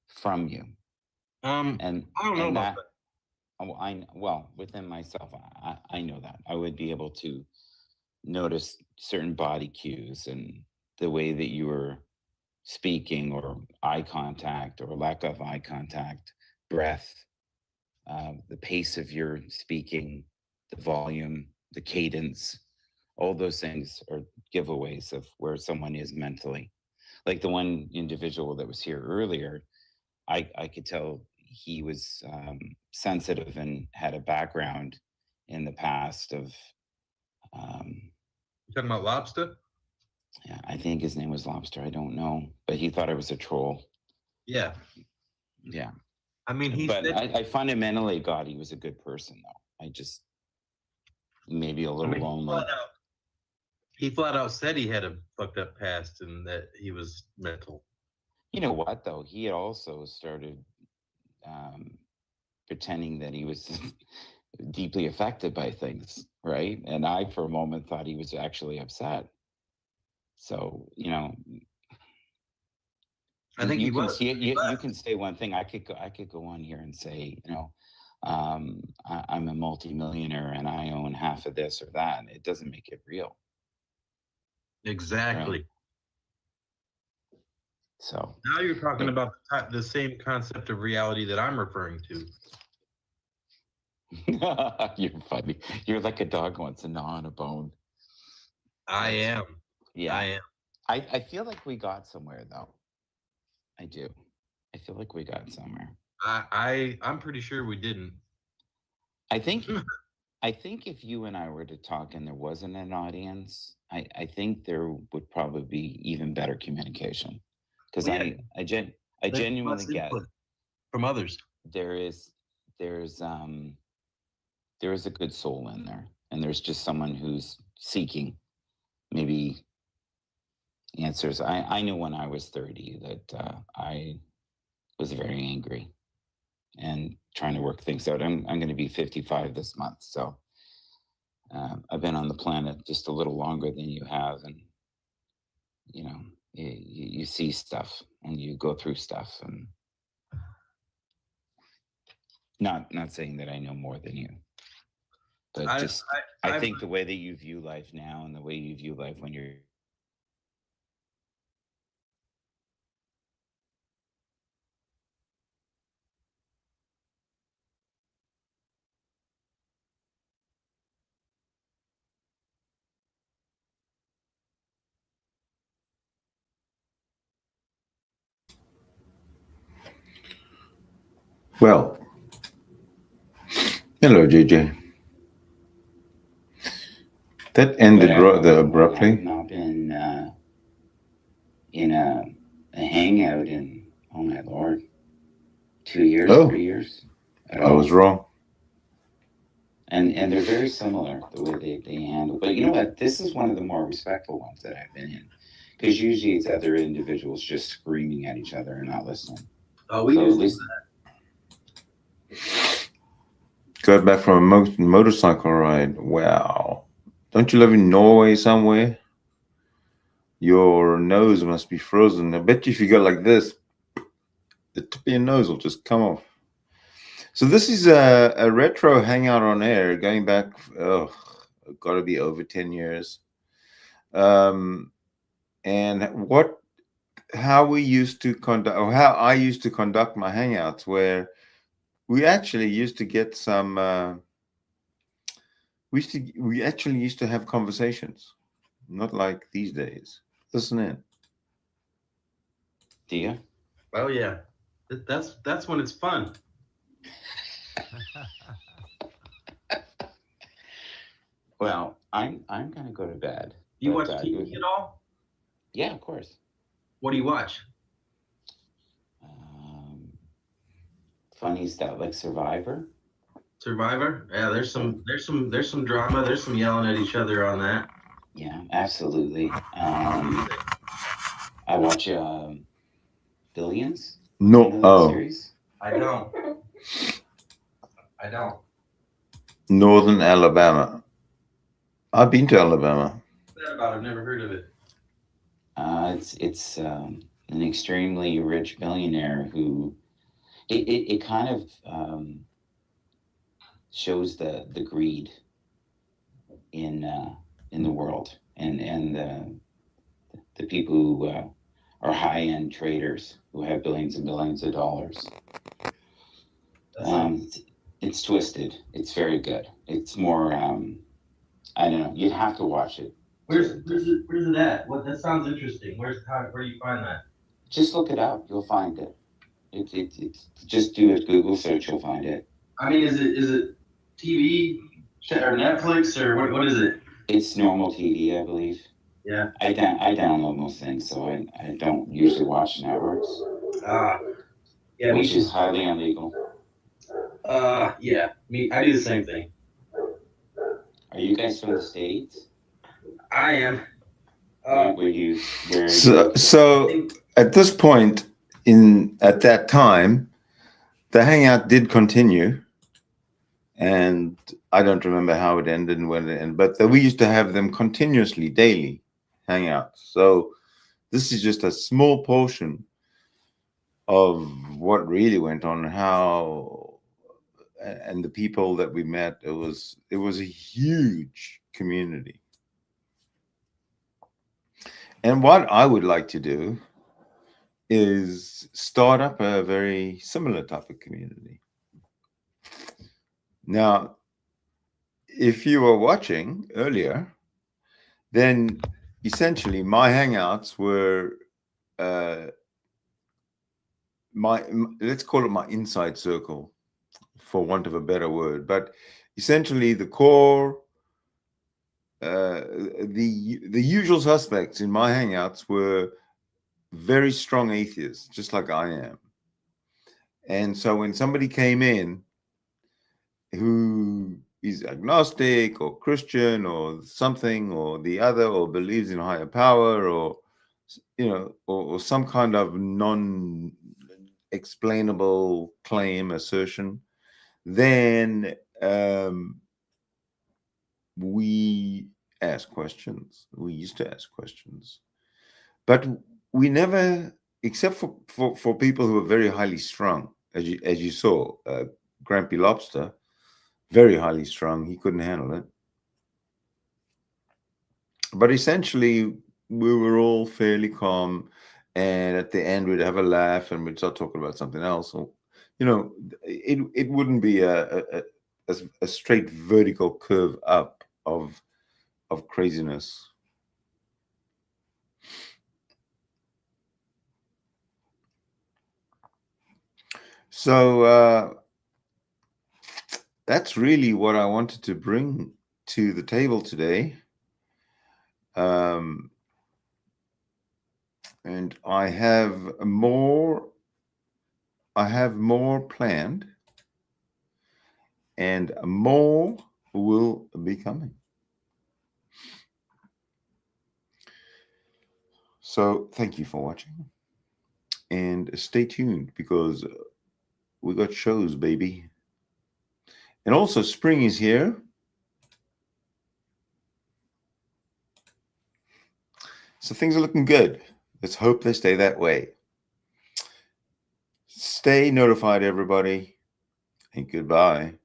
from you. And I don't know about that. Within myself, I know that I would be able to notice certain body cues and the way that you were speaking, or eye contact or lack of eye contact, breath, the pace of your speaking, the volume, the cadence, all those things are giveaways of where someone is mentally. Like the one individual that was here earlier, I could tell he was sensitive and had a background in the past of. You talking about Lobster? Yeah, I think his name was Lobster. I don't know, but he thought I was a troll. Yeah. Yeah. I mean, I fundamentally got he was a good person, though. I just maybe a little lonely. He flat out said he had a fucked up past and that he was mental. You know what, though? He had also started pretending that he was deeply affected by things, right? And I, for a moment, thought he was actually upset. So, I think you can say one thing. I could go on here and say, I'm a multimillionaire and I own half of this or that. And it doesn't make it real. Exactly. Right? So now you're talking about the same concept of reality that I'm referring to. You're funny. You're like a dog wants to gnaw on a bone. I am. Yeah. I am. I feel like we got somewhere, though. I do. I feel like we got somewhere. I'm pretty sure we didn't. I think if you and I were to talk and there wasn't an audience, I think there would probably be even better communication. Because I genuinely get from others. There's a good soul in there, and there's just someone who's seeking maybe answers. I knew when I was 30 that I was very angry and trying to work things out. I'm going to be 55 this month, so I've been on the planet just a little longer than you have, and you see stuff and you go through stuff, and not saying that I know more than you, but I think the way that you view life now and the way you view life when you're Well, hello, JJ. That ended rather abruptly. I've not been in a hangout in, oh my lord, 2 years, Oh. 3 years. I was wrong. And they're very similar the way they handle. But you know what? This is one of the more respectful ones that I've been in, because usually it's other individuals just screaming at each other and not listening. Oh, we So use at least Got back from a motorcycle ride. Wow. Don't you live in Norway somewhere? Your nose must be frozen. I bet you if you go like this, the tip of your nose will just come off. So this is a retro hangout on air going back, got to be over 10 years. And how we used to conduct, or how I used to conduct my hangouts, where we actually used to get some, we actually used to have conversations, not like these days. Listen in. do you? Oh yeah, that's when it's fun. Well, I'm gonna go to bed. You but, watch TV at all? Yeah, of course. What do you watch? Funny stuff like Survivor. Survivor? Yeah, there's some drama. There's some yelling at each other on that. Yeah, absolutely. I watch Billions. No, You know that oh, series? I don't. Northern Alabama. I've been to Alabama. What's that about? I've never heard of it. It's an extremely rich billionaire who it kind of shows the greed in the world and the people who are high end traders who have billions and billions of dollars. It's twisted. It's very good. It's more I don't know. You'd have to watch it. Where's it at? What that sounds interesting. Where do you find that? Just look it up. You'll find it. It's just do a Google search. You'll find it. I mean, is it TV or Netflix or what is it? It's normal TV, I believe. Yeah. I download most things, so I don't usually watch networks. Yeah, which is highly illegal. Yeah. I do the same thing. Are you guys from the States? I am. So at this point at that time, the hangout did continue, and I don't remember how it ended and when it ended, but we used to have them continuously, daily hangouts. So this is just a small portion of what really went on, and the people that we met. It was a huge community. And what I would like to do is start up a very similar type of community. Now, if you were watching earlier, then essentially my hangouts were let's call it my inside circle, for want of a better word. But essentially the core, the usual suspects in my hangouts were very strong atheists, just like I am. And so when somebody came in who is agnostic or Christian or something or the other, or believes in higher power, or or some kind of non-explainable claim, assertion, then we ask questions. We used to ask questions, but we never, except for people who are very highly strung, as you saw, Grampy Lobster, very highly strung. He couldn't handle it. But essentially, we were all fairly calm, and at the end, we'd have a laugh and we'd start talking about something else. So, it wouldn't be a straight vertical curve up of craziness. So that's really what I wanted to bring to the table today. And I have more planned, and more will be coming. So thank you for watching, and stay tuned because we got shows, baby. And also spring is here. So things are looking good. Let's hope they stay that way. Stay notified, everybody, and goodbye.